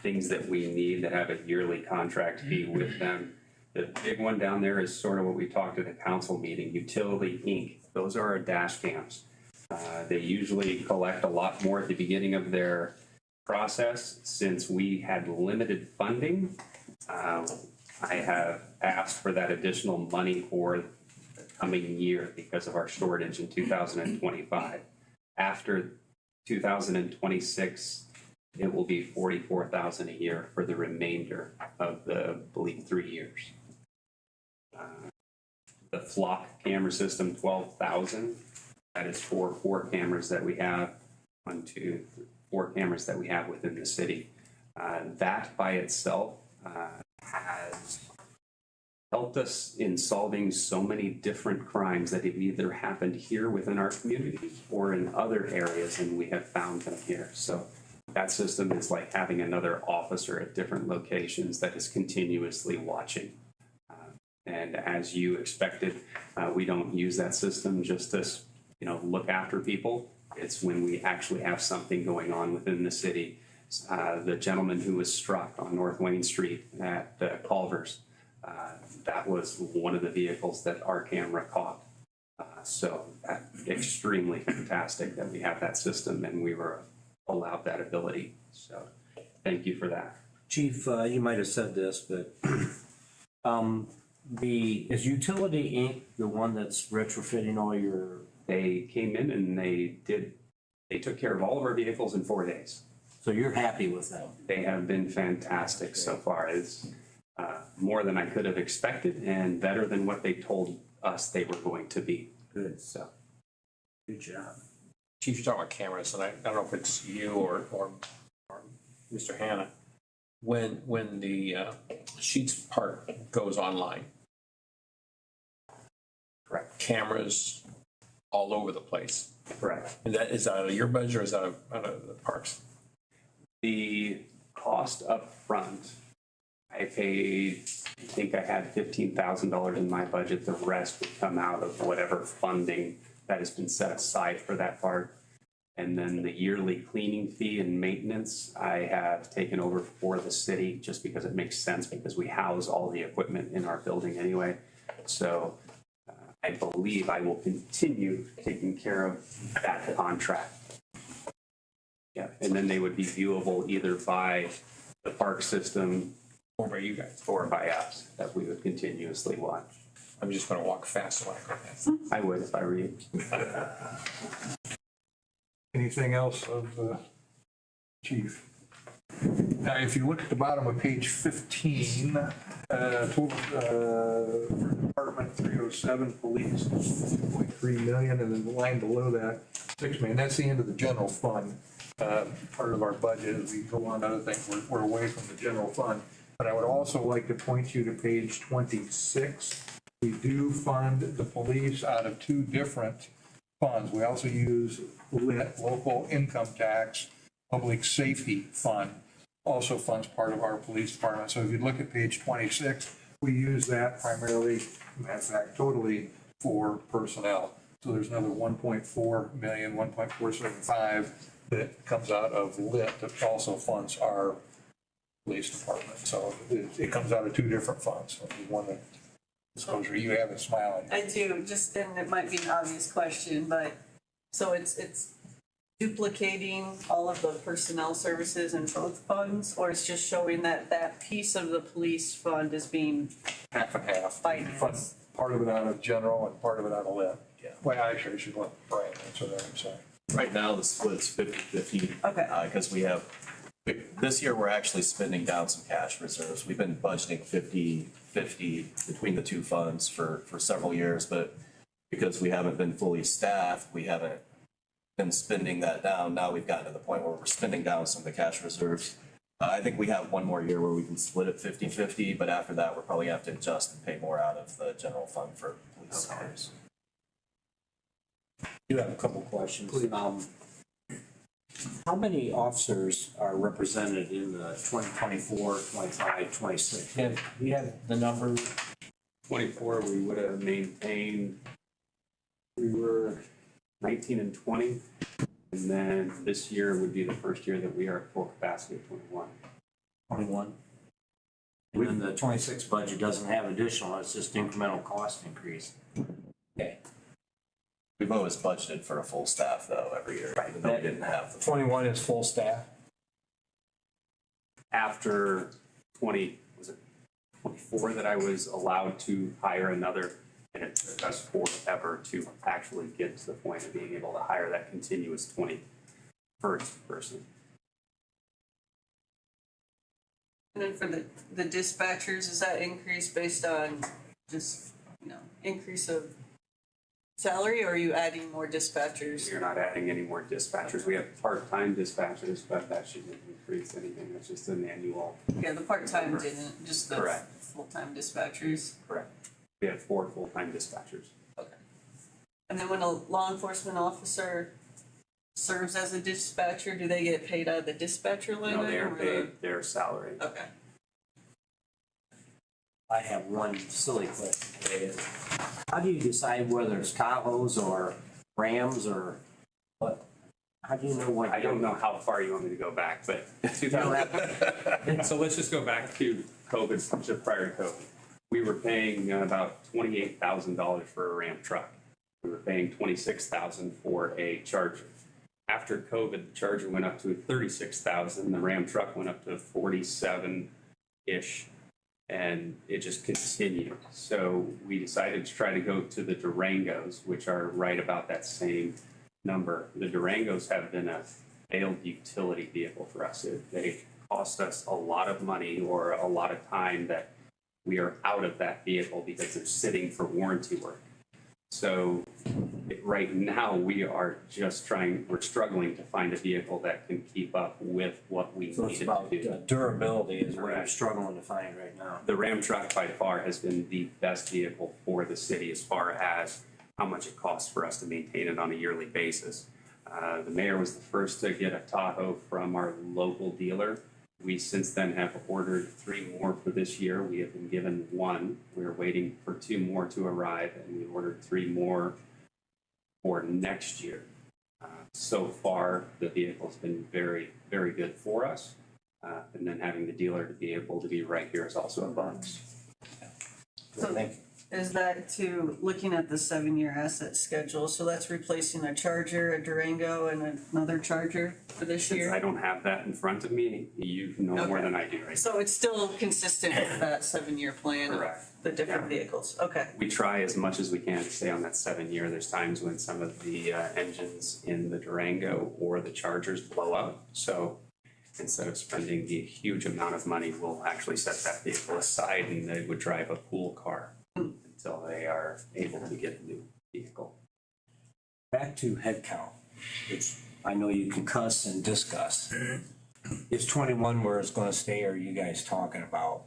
things that we need that have a yearly contract fee with them. The big one down there is sort of what we talked at the council meeting, Utility Inc. Those are our dash cams. They usually collect a lot more at the beginning of their process. Since we had limited funding, I have asked for that additional money for the coming year because of our shortage in 2025. After 2026, it will be $44,000 a year for the remainder of the, I believe, 3 years. The flock camera system, 12,000. That is for 4 cameras that we have, 4 cameras that we have within the city. That by itself has helped us in solving so many different crimes that have either happened here within our community or in other areas, and we have found them here. So that system is like having another officer at different locations that is continuously watching. And as you expected, we don't use that system just to look after people. It's when we actually have something going on within the city. The gentleman who was struck on North Wayne Street at Culver's, that was one of the vehicles that our camera caught. So extremely fantastic that we have that system and we were allowed that ability. So thank you for that. Chief, you might have said this, but is Utility Inc. the one that's retrofitting all your? They came in and they took care of all of our vehicles in 4 days. So you're happy with them? They have been fantastic so far. It's more than I could have expected and better than what they told us they were going to be. Good. So, good job. Chief, you're talking about cameras, and I don't know if it's you or Mr. Hanna. When the Sheets part goes online, correct. Cameras all over the place. Correct. And is that out of your budget or is that out of the parks? The cost up front, I paid, I think I had $15,000 in my budget. The rest would come out of whatever funding that has been set aside for that part. And then the yearly cleaning fee and maintenance, I have taken over for the city just because it makes sense because we house all the equipment in our building anyway. So I believe I will continue taking care of that contract. Yeah, and then they would be viewable either by the park system Or by you guys? or by us that we would continuously watch. I'm just gonna walk fast when I go past. I would if I were you. Anything else of Chief? Now, if you look at the bottom of page 15, total Department 307 Police, 2.3 million, and then the line below that, 6 million. That's the end of the general fund. part of our budget as we go on to other things. We're away from the general fund. But I would also like to point you to page 26. We do fund the police out of two different funds. We also use LIT, local income tax, public safety fund, also funds part of our police department. So if you look at page 26, we use that primarily, in fact, totally for personnel. So there's another 1.4 million, 1.475 that comes out of LIT that also funds our police department. So it comes out of two different funds. One that disclosure, you have a smile on your I do, just, and it might be an obvious question, but, so it's duplicating all of the personnel services in both funds, or it's just showing that that piece of the police fund is being half and half. financed? Part of it out of general and part of it out of LIT. Yeah. Well, actually, I should let Brian answer that, I'm sorry. Right now, the split's 50/50. Okay. Because this year, we're actually spending down some cash reserves. We've been budgeting 50/50 between the two funds for several years, but because we haven't been fully staffed, we haven't been spending that down. Now we've gotten to the point where we're spending down some of the cash reserves. I think we have one more year where we can split it 50/50, but after that, we're probably gonna have to adjust and pay more out of the general fund for police salaries. I do have a couple questions. How many officers are represented in the 2024, 25, 26? We have the number. 24, we would have maintained, we were 19 and 20. And then this year would be the first year that we are at full capacity of 21. 21? And then the 26 budget doesn't have additional, it's just incremental cost increase. Okay. We've always budgeted for a full staff though every year, even though we didn't have the. 21 is full staff. After 24 that I was allowed to hire another, and it took us forever to actually get to the point of being able to hire that continuous 21st person. And then for the dispatchers, is that increase based on just, increase of salary, or are you adding more dispatchers? We're not adding any more dispatchers. We have part-time dispatchers, but that shouldn't increase anything. That's just an annual. Yeah, the part-time didn't, just the Correct. full-time dispatchers. Correct. We have 4 full-time dispatchers. Okay. And then when a law enforcement officer serves as a dispatcher, do they get paid out of the dispatcher line? No, they are item or paid their salary. Okay. I have one silly question. How do you decide whether it's Tahoes or Rams or what? How do you know what? I don't know how far you want me to go back, but 2000. So let's just go back to COVID, just prior to COVID. We were paying about $28,000 for a Ram truck. We were paying $26,000 for a Charger. After COVID, the Charger went up to $36,000. The Ram truck went up to $47,000-ish. And it just continued. So we decided to try to go to the Durangos, which are right about that same number. The Durangos have been a failed utility vehicle for us. They cost us a lot of money or a lot of time that we are out of that vehicle because they're sitting for warranty work. So right now we're struggling to find a vehicle that can keep up with what we So it's needed about to do. durability is what I'm Correct. struggling to find right now. The Ram truck by far has been the best vehicle for the city as far as how much it costs for us to maintain it on a yearly basis. The mayor was the first to get a Tahoe from our local dealer. We since then have ordered 3 more for this year. We have been given 1. We're waiting for 2 more to arrive, and we ordered 3 more for next year. So far, the vehicle's been very, very good for us. And then having the dealer to be able to be right here is also a bonus. So is that to looking at the 7-year asset schedule? So that's replacing a Charger, a Durango, and another Charger for this Since I year? don't have that in front of me, you know more Okay. than I do, right? So it's still consistent with that 7-year plan of Correct. the different Yeah. vehicles? Okay. We try as much as we can to stay on that 7-year. There's times when some of the engines in the Durango or the Chargers blow up. So instead of spending the huge amount of money, we'll actually set that vehicle aside and they would drive a pool car until they are able to get a new vehicle. Back to headcount, which I know you can cuss and discuss. Is 21 where it's gonna stay, or are you guys talking about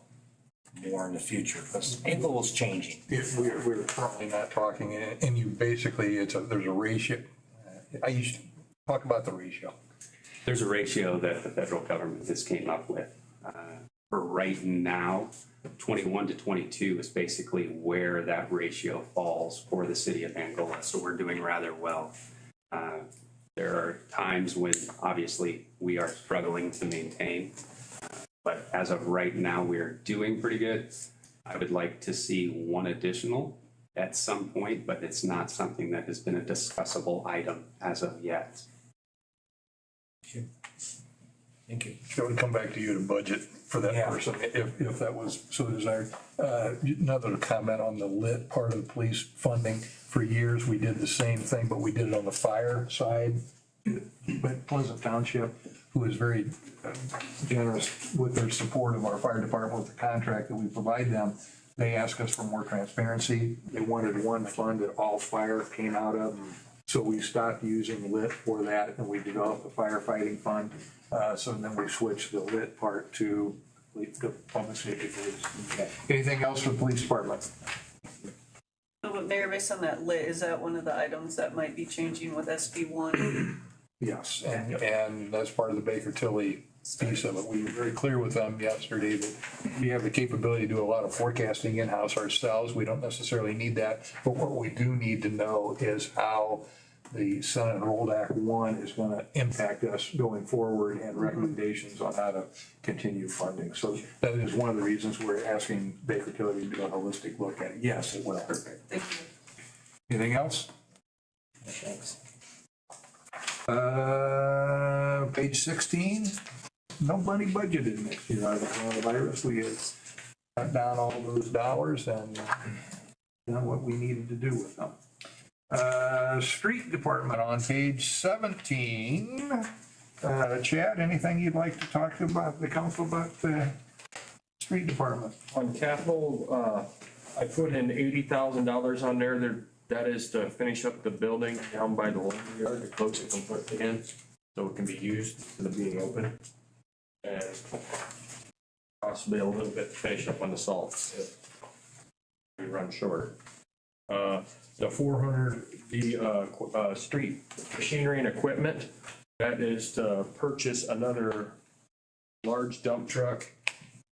more in the future? Because Angola's changing. We're currently not talking, and you basically, there's a ratio. I used to talk about the ratio. There's a ratio that the federal government just came up with. For right now, 21 to 22 is basically where that ratio falls for the city of Angola. So we're doing rather well. There are times when obviously we are struggling to maintain, but as of right now, we're doing pretty good. I would like to see one additional at some point, but it's not something that has been a discussable item as of yet. Thank you. So we'd come back to you to budget for that Yeah. person, if that was so desired. Another comment on the lit part of the police funding. For years, we did the same thing, but we did it on the fire side. But Pleasant Township, who is very generous with their support of our fire department with the contract that we provide them, they asked us for more transparency. They wanted one fund that all fire came out of. So we stopped using lit for that, and we developed a firefighting fund. So then we switched the lit part to the public safety police. Okay. Anything else for the police department? So, but Mayor, based on that lit, is that one of the items that might be changing with SB 1? Yes, and that's part of the Baker Tilly piece of it. We were very clear with them yesterday that we have the capability to do a lot of forecasting in-house ourselves. We don't necessarily need that, but what we do need to know is how the Senate Rolled Act 1 is going to impact us going forward and recommendations on how to continue funding. So that is one of the reasons we're asking Baker Tilly to do a holistic look at it. Yes, it will. Thank you. Anything else? Thanks. Page 16, no money budgeted next year out of the coronavirus. We have cut down all those dollars and done what we needed to do with them. Street department on page 17. Chad, anything you'd like to talk about the council about the street department? On capital, I put in $80,000 on there. That is to finish up the building down by the laundry yard, to close it completely in, so it can be used instead of being open. And possibly a little bit to finish up on the salt if we run short. The 400, the street machinery and equipment, that is to purchase another large dump truck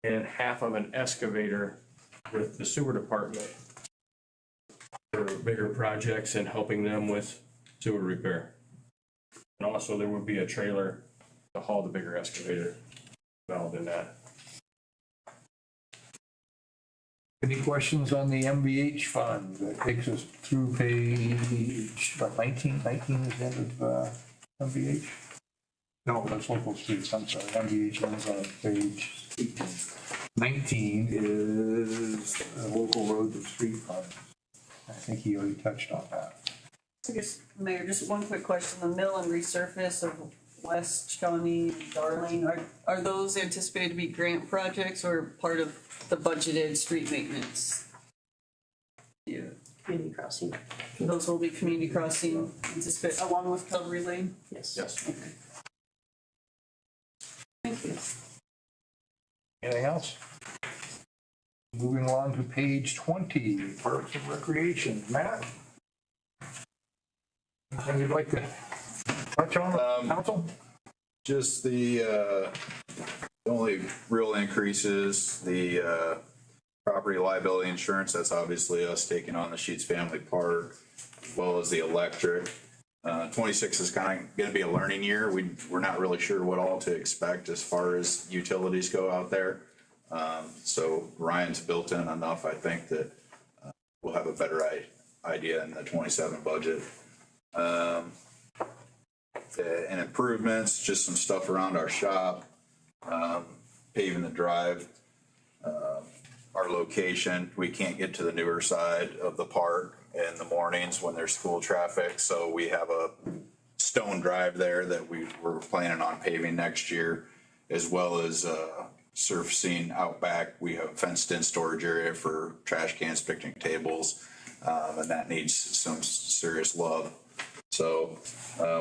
and half of an excavator with the sewer department for bigger projects and helping them with sewer repair. And also there would be a trailer to haul the bigger excavator involved in that. Any questions on the MVH fund? That takes us through page, what, 19? 19 is the end of MVH? No, that's local streets, I'm sorry. MVH ends on page 18. 19 is local roads and street fund. I think he already touched on that. I guess, Mayor, just one quick question. The mill and resurface of West Shawnee and Darling, are those anticipated to be grant projects or part of the budgeted street maintenance? Yeah. Community crossing. Those will be community crossing anticipate along with Calvary Lane? Yes. Yes. Okay. Thank you. Anything else? Moving along to page 20, Parks and Recreation. Matt? Anything you'd like to touch on, council? Just the only real increase is the property liability insurance. That's obviously us taking on the Sheets Family Park, as well as the electric. 26 is kind of going to be a learning year. We're not really sure what all to expect as far as utilities go out there. So Ryan's built in enough, I think, that we'll have a better idea in the 27 budget. And improvements, just some stuff around our shop, paving the drive, our location. We can't get to the newer side of the park in the mornings when there's school traffic, so we have a stone drive there that we're planning on paving next year, as well as surfacing out back. We have a fenced-in storage area for trash cans, picnic tables, and that needs some serious love. So,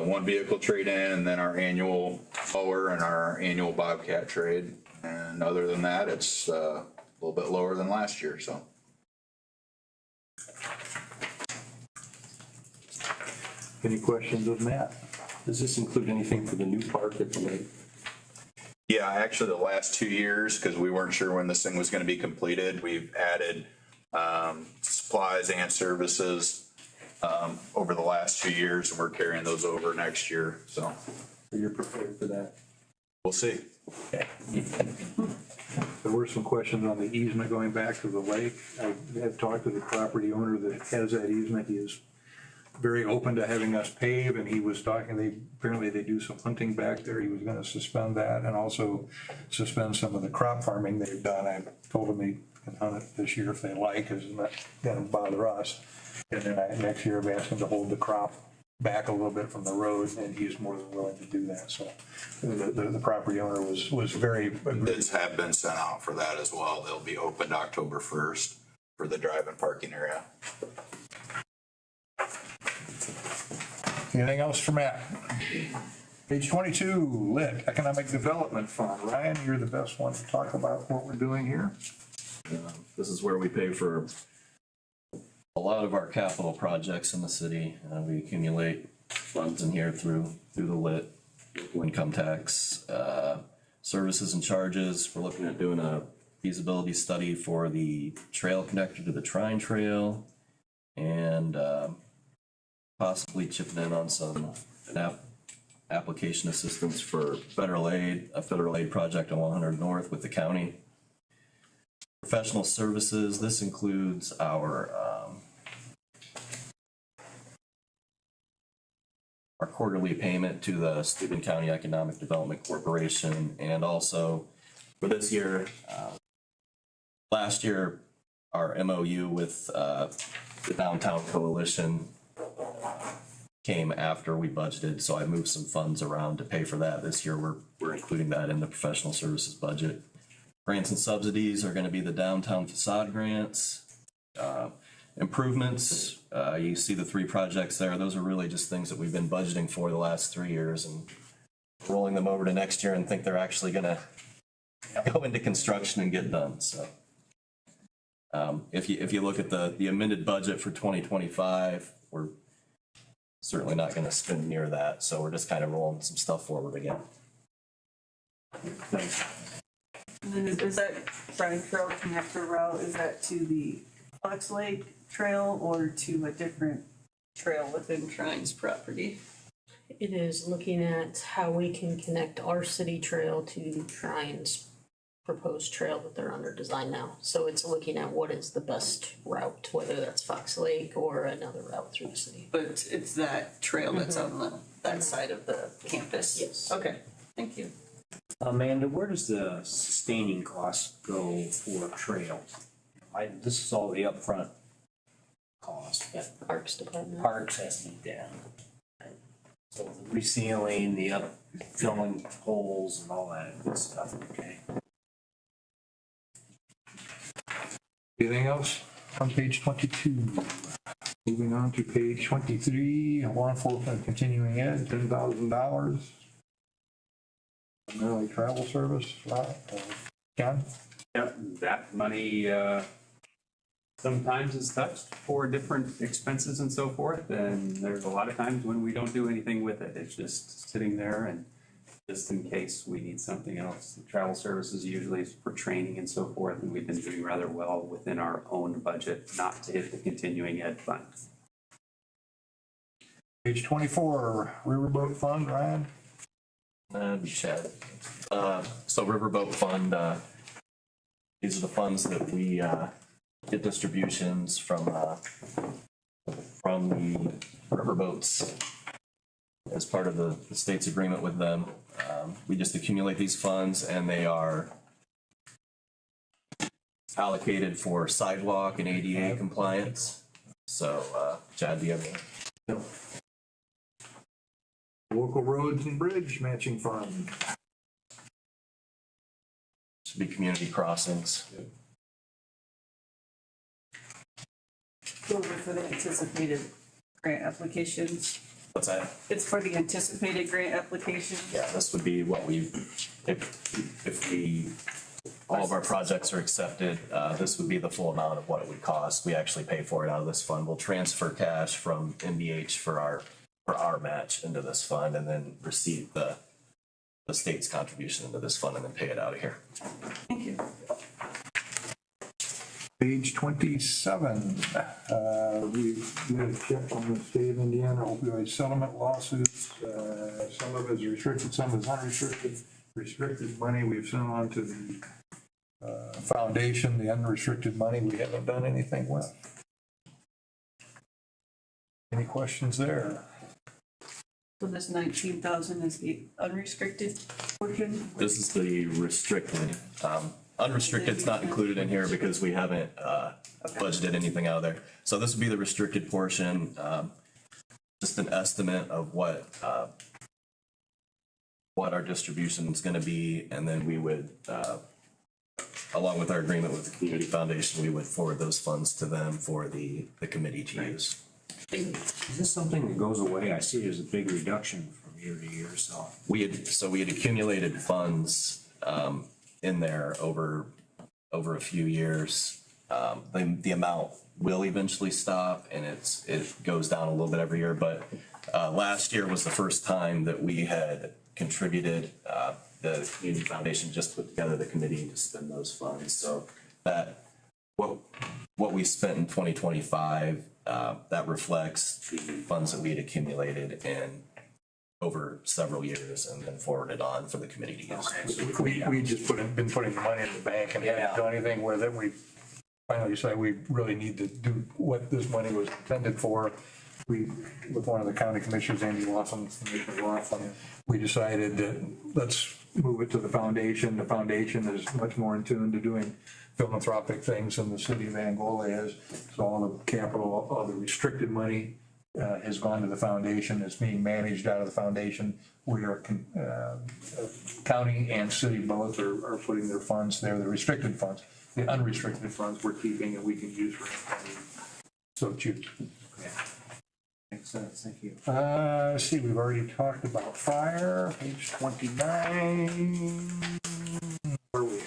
one vehicle trade-in and then our annual mower and our annual Bobcat trade. And other than that, it's a little bit lower than last year, so. Any questions of Matt? Does this include anything for the new park at the lake? Yeah, actually the last 2 years, because we weren't sure when this thing was gonna be completed, we've added supplies and services over the last 2 years, and we're carrying those over next year, so Are you prepared for that? we'll see. There were some questions on the easement going back to the lake. I have talked to the property owner that has that easement. He is very open to having us pave, and he was talking, apparently they do some hunting back there. He was gonna suspend that and also suspend some of the crop farming they've done. I told him he can hunt it this year if they like, because it's not gonna bother us. And then next year I've asked him to hold the crop back a little bit from the road, and he's more than willing to do that. So the property owner was very. Bids have been sent out for that as well. They'll be opened October 1st for the drive and parking area. Anything else for Matt? Page 22, lit, Economic Development Fund. Ryan, you're the best one to talk about what we're doing here. This is where we pay for a lot of our capital projects in the city. We accumulate funds in here through the lit, income tax, services and charges. We're looking at doing a feasibility study for the trail connector to the Trine Trail, and possibly chipping in on some application assistance for federal aid, a federal aid project on 100 North with the county. Professional services, this includes our quarterly payment to the Steuben County Economic Development Corporation, and also for this year, last year, our MOU with the Downtown Coalition came after we budgeted, so I moved some funds around to pay for that. This year, we're including that in the professional services budget. Grants and subsidies are gonna be the downtown facade grants. Improvements, you see the 3 projects there. Those are really just things that we've been budgeting for the last 3 years and rolling them over to next year and think they're actually gonna go into construction and get done, so. If you look at the amended budget for 2025, we're certainly not gonna spend near that, so we're just kind of rolling some stuff forward again. And then is that Trine Trail connector route, is that to the Fox Lake Trail or to a different trail within Trine's property? It is looking at how we can connect our city trail to Trine's proposed trail that they're under design now. So it's looking at what is the best route, whether that's Fox Lake or another route through the city. But it's that trail that's on that side of the campus? Yes. Okay, thank you. Amanda, where does the sustaining cost go for trail? This is all the upfront cost. Parks Department. Parks has to be down. So the resealing, the filling holes and all that good stuff, okay? Anything else on page 22? Moving on to page 23, law enforcement continuing ed, $10,000. Primarily travel service, John? Yep, that money sometimes is touched for different expenses and so forth, and there's a lot of times when we don't do anything with it. It's just sitting there, and just in case we need something else. The travel services usually is for training and so forth, and we've been doing rather well within our own budget not to hit the continuing ed fund. Page 24, Riverboat Fund, Ryan? Chad. So Riverboat Fund, these are the funds that we get distributions from the riverboats as part of the state's agreement with them. We just accumulate these funds, and they are allocated for sidewalk and ADA compliance. So, Chad, do you have any? No. Local roads and bridge matching fund. Should be community crossings. Over for the anticipated grant applications. What's that? It's for the anticipated grant application. Yeah, this would be what we, if we, all of our projects are accepted, this would be the full amount of what it would cost. We actually pay for it out of this fund. We'll transfer cash from MBH for our match into this fund and then receive the state's contribution into this fund and then pay it out of here. Thank you. Page 27, we did a check on the state of Indiana opioid settlement lawsuits. Some of it is restricted, some is unrestricted. Restricted money we've sent on to the foundation. The unrestricted money we haven't done anything with. Any questions there? So this 19,000 is the unrestricted portion? This is the restricted. Unrestricted's not included in here because we haven't budgeted anything out of there. So this would be the restricted portion, just an estimate of what our distribution is going to be, and then we would, along with our agreement with the community foundation, we would forward those funds to them for the committee to use. Is this something that goes away? I see there's a big reduction from year to year, so. We had accumulated funds in there over a few years. The amount will eventually stop, and it goes down a little bit every year. But last year was the first time that we had contributed. The community foundation just put together the committee to spend those funds. So that what we spent in 2025 that reflects the funds that we had accumulated in over several years and then forwarded on for the committee to use. We just been putting the money in the bank and haven't done anything with it. We finally decided we really need to do what this money was intended for. We, with one of the county commissioners, Andy Laughlin, we decided that let's move it to the foundation. The foundation is much more in tune to doing philanthropic things than the city of Angola is. So all the capital, all the restricted money has gone to the foundation. It's being managed out of the foundation. We are, county and city both are putting their funds there, the restricted funds. The unrestricted funds we're keeping and we can use for anything so choose. Makes sense, thank you. Let's see, we've already talked about fire, page 29. Where are we?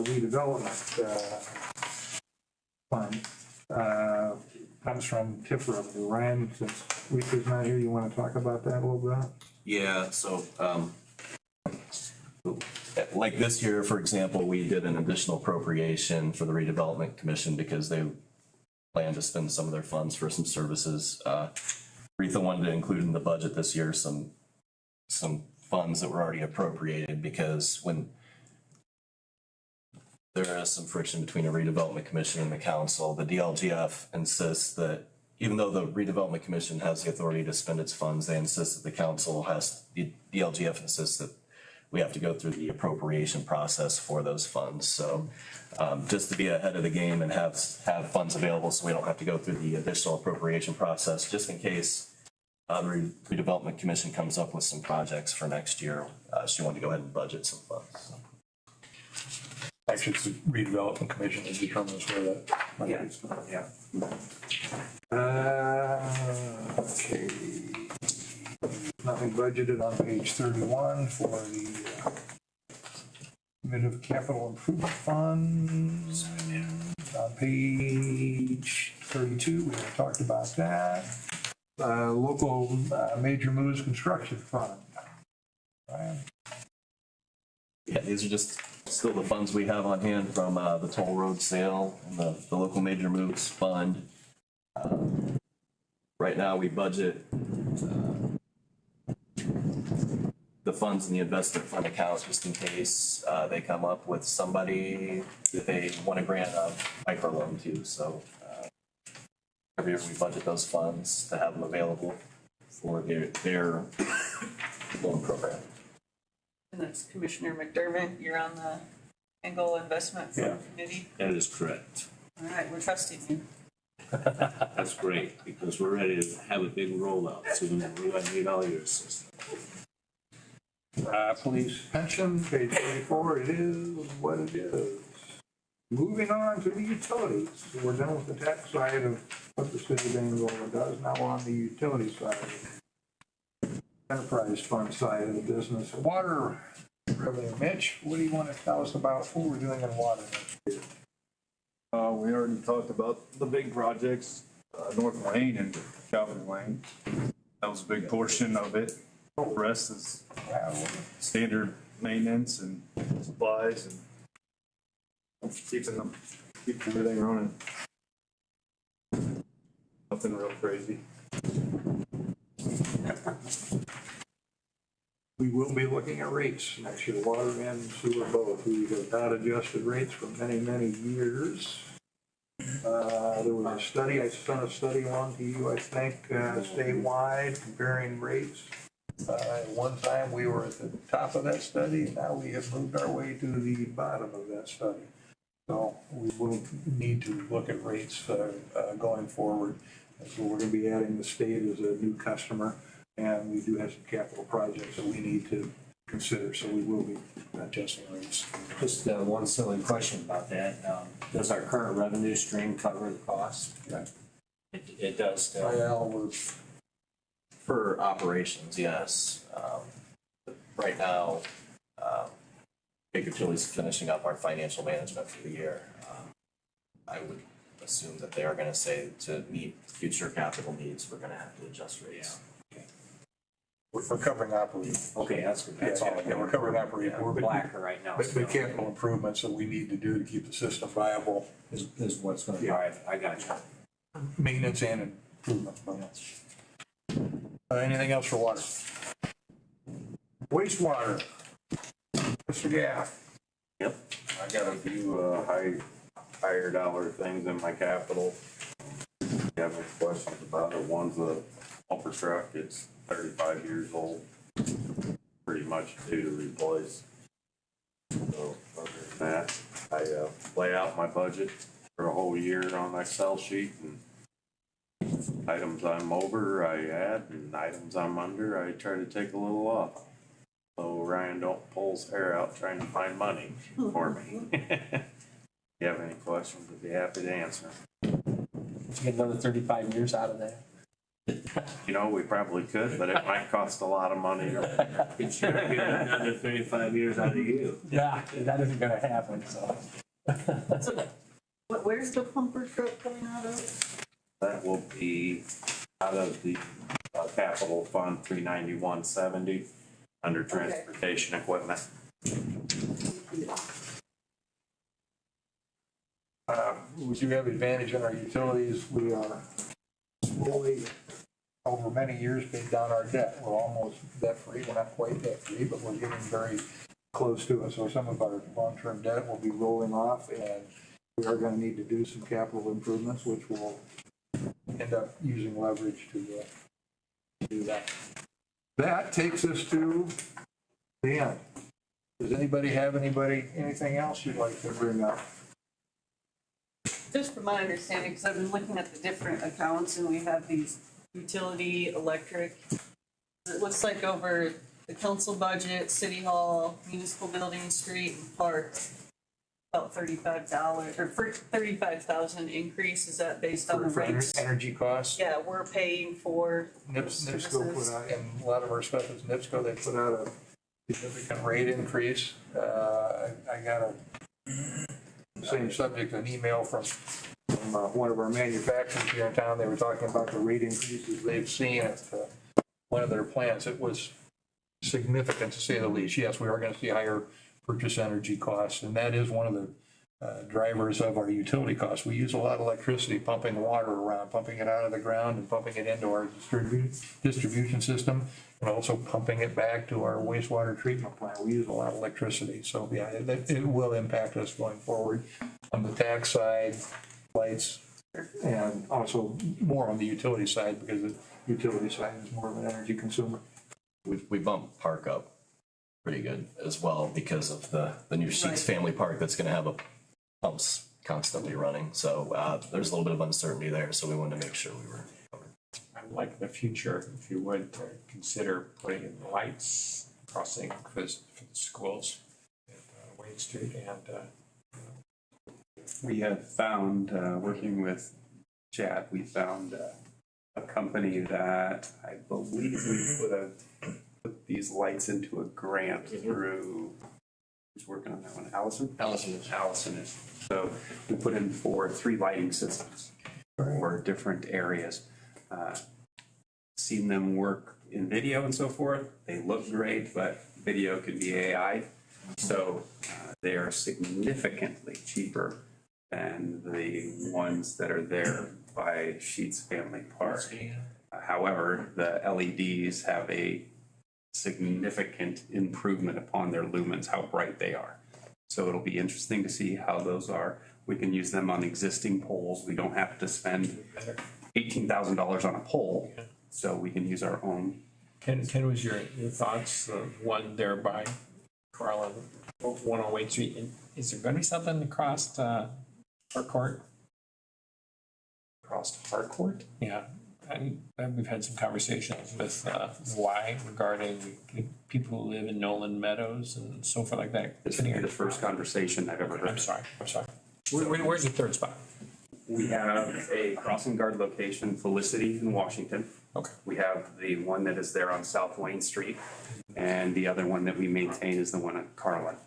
Redevelopment fund comes from TIFRA. Ryan, since Lisa's not here, you want to talk about that a little bit? Yeah, so like this year, for example, we did an additional appropriation for the redevelopment commission because they plan to spend some of their funds for some services. Retha wanted to include in the budget this year some funds that were already appropriated because when there is some friction between a redevelopment commission and the council, the DLGF insists that even though the redevelopment commission has the authority to spend its funds, they insist that the council has, the DLGF insists that we have to go through the appropriation process for those funds. So just to be ahead of the game and have funds available so we don't have to go through the additional appropriation process, just in case the redevelopment commission comes up with some projects for next year, she wanted to go ahead and budget some funds. So. Actually, it's the redevelopment commission that determines where that money is going. Yeah. Okay. Nothing budgeted on page 31 for the Committed Capital Improvement Fund. On page 32, we have talked about that. Local Major Moves Construction Fund. Ryan? Yeah, these are just still the funds we have on hand from the toll road sale and the local major moves fund. Right now we budget the funds in the investment fund account just in case they come up with somebody that they want to grant a microloan to. So every year we budget those funds to have them available for their loan program. And that's Commissioner McDermott. You're on the Angola Investment Fund Committee. That is correct. All right, we're trusting you. That's great, because we're ready to have a big rollout soon, and we're gonna need all your assistance. Police pension, page 34, it is what it is. Moving on to the utilities. So we're done with the tax side of what the city of Angola does. Now on the utility side. enterprise fund side of the business. Water revenue. Mitch, what do you want to tell us about what we're doing in water next year? We already talked about the big projects, North Lane and Calvin Lane. That was a big portion of it. The rest is standard maintenance and supplies and keeping everything running. Nothing real crazy. We will be looking at rates next year, water and sewer both. We have not adjusted rates for many, many years. There was a study, I sent a study along to you, I think, statewide comparing rates. At one time, we were at the top of that study. Now we have moved our way to the bottom of that study. So we will need to look at rates going forward. So we're going to be adding the state as a new customer, and we do have some capital projects that we need to consider. So we will be adjusting rates. Just one silly question about that. Does our current revenue stream cover the cost? Yeah. It does still. Well, For operations, yes. Right now, Baker Tilly's finishing up our financial management for the year. I would assume that they are gonna say to meet future capital needs, we're gonna have to adjust rates. we're covering operating. Okay, that's good. That's all. Yeah, we're covering operating. We're blacker right now. But capital improvements that we need to do to keep the system viable, Is what's gonna drive. I got you. maintenance and improvement. Anything else for water? Wastewater. Mr. Gaff. Yep. I got a few higher dollar things in my capital. If you have any questions about it, one's a pumper truck. It's 35 years old. Pretty much due to replace. So other than that, I lay out my budget for a whole year on an Excel sheet, and items I'm over, I add, and items I'm under, I try to take a little off. So Ryan don't pull his hair out trying to find money for me. If you have any questions, I'd be happy to answer. Did you get another 35 years out of that? You know, we probably could, but it might cost a lot of money. It's gonna get another 35 years out of you. Yeah, that isn't gonna happen, so. Where's the pumper truck coming out of? That will be out of the capital fund 39170 under transportation equipment. We do have advantage in our utilities. We are slowly, over many years, paid down our debt. We're almost debt-free. We're not quite debt-free, but we're getting very close to it. So some of our long-term debt will be rolling off, and we are going to need to do some capital improvements, which will end up using leverage to do that. That takes us to the end. Does anybody have anything else you'd like to bring up? Just from my understanding, because I've been looking at the different accounts and we have these utility, electric. It looks like over the council budget, city hall, municipal building, street and park, about $35 or for 35,000 increase. Is that based on the For rates? energy costs? Yeah, we're paying for NIPSCO put out, and a lot of our stuff is NIPSCO, they put out a significant rate increase. I got the same subject, an email from one of our manufacturers here in town. They were talking about the rate increases they've seen at one of their plants. It was significant, to say the least. Yes, we are going to see higher purchase energy costs, and that is one of the drivers of our utility costs. We use a lot of electricity pumping water around, pumping it out of the ground and pumping it into our distribution system, and also pumping it back to our wastewater treatment plant. We use a lot of electricity. So yeah, it will impact us going forward on the tax side, lights, and also more on the utility side, because the utility side is more of an energy consumer. We bumped park up pretty good as well because of the new Sheets Family Park that's gonna have pumps constantly running. So there's a little bit of uncertainty there, so we wanted to make sure we were covered. I'd like in the future, if you would, to consider putting in lights crossing for the schools at Wayne Street, and We have found, working with Chad, we found a company that I believe we put these lights into a grant through, who's working on that one, Allison? Allison is. So we put in for 3 lighting systems for different areas. Seen them work in video and so forth. They look great, but video can be AI. So they are significantly cheaper than the ones that are there by Sheets Family Park. However, the LEDs have a significant improvement upon their lumens, how bright they are. So it'll be interesting to see how those are. We can use them on existing poles. We don't have to spend $18,000 on a pole, so we can use our own. Ken, was your thoughts, the one there by Carlin, 108 Street, is there gonna be something across Harcourt? Across Harcourt? Yeah, and we've had some conversations with Y regarding people who live in Nolan Meadows and so forth like that. This would be the first conversation I've ever heard. I'm sorry. Where's the third spot? We have a crossing guard location, Felicity in Washington. Okay. We have the one that is there on South Wayne Street, and the other one that we maintain is the one at Carlin.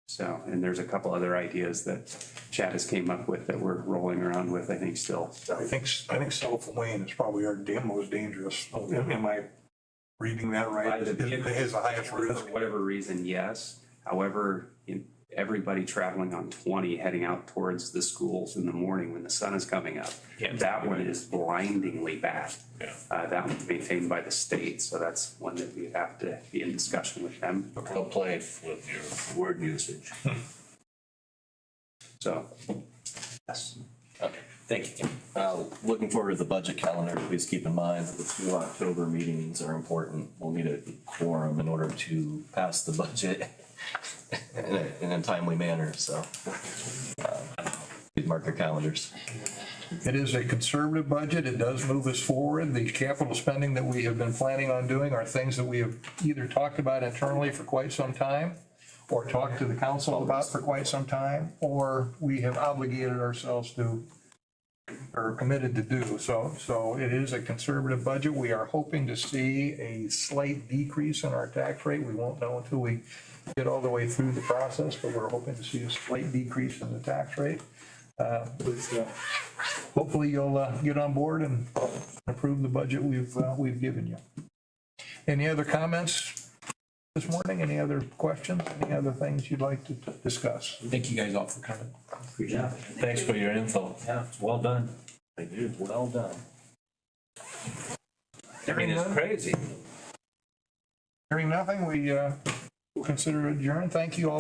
So, and there's a couple other ideas that Chad has came up with that we're rolling around with, I think, still. So I think South Wayne is probably our most dangerous. Am I reading that right? It is the highest risk. For whatever reason, yes. However, everybody traveling on 20 heading out towards the schools in the morning when the sun is coming up, that one is blindingly bad. That one's maintained by the state, so that's one that we have to be in discussion with them. Don't play with your word usage. So, yes. Okay, thank you. Looking forward to the budget calendar. Please keep in mind that the 2 October meetings are important. We'll need a quorum in order to pass the budget in a timely manner, so please mark your calendars. It is a conservative budget. It does move us forward. The capital spending that we have been planning on doing are things that we have either talked about internally for quite some time, or talked to the council about for quite some time, or we have obligated ourselves to, or committed to do. So it is a conservative budget. We are hoping to see a slight decrease in our tax rate. We won't know until we get all the way through the process, but we're hoping to see a slight decrease in the tax rate. Hopefully you'll get on board and approve the budget we've given you. Any other comments this morning? Any other questions? Any other things you'd like to discuss? Thank you guys all for coming. Yeah. Thanks for your info. Yeah, it's well done. Thank you. Well done. I mean, it's crazy. Hearing nothing, we consider adjourned. Thank you all.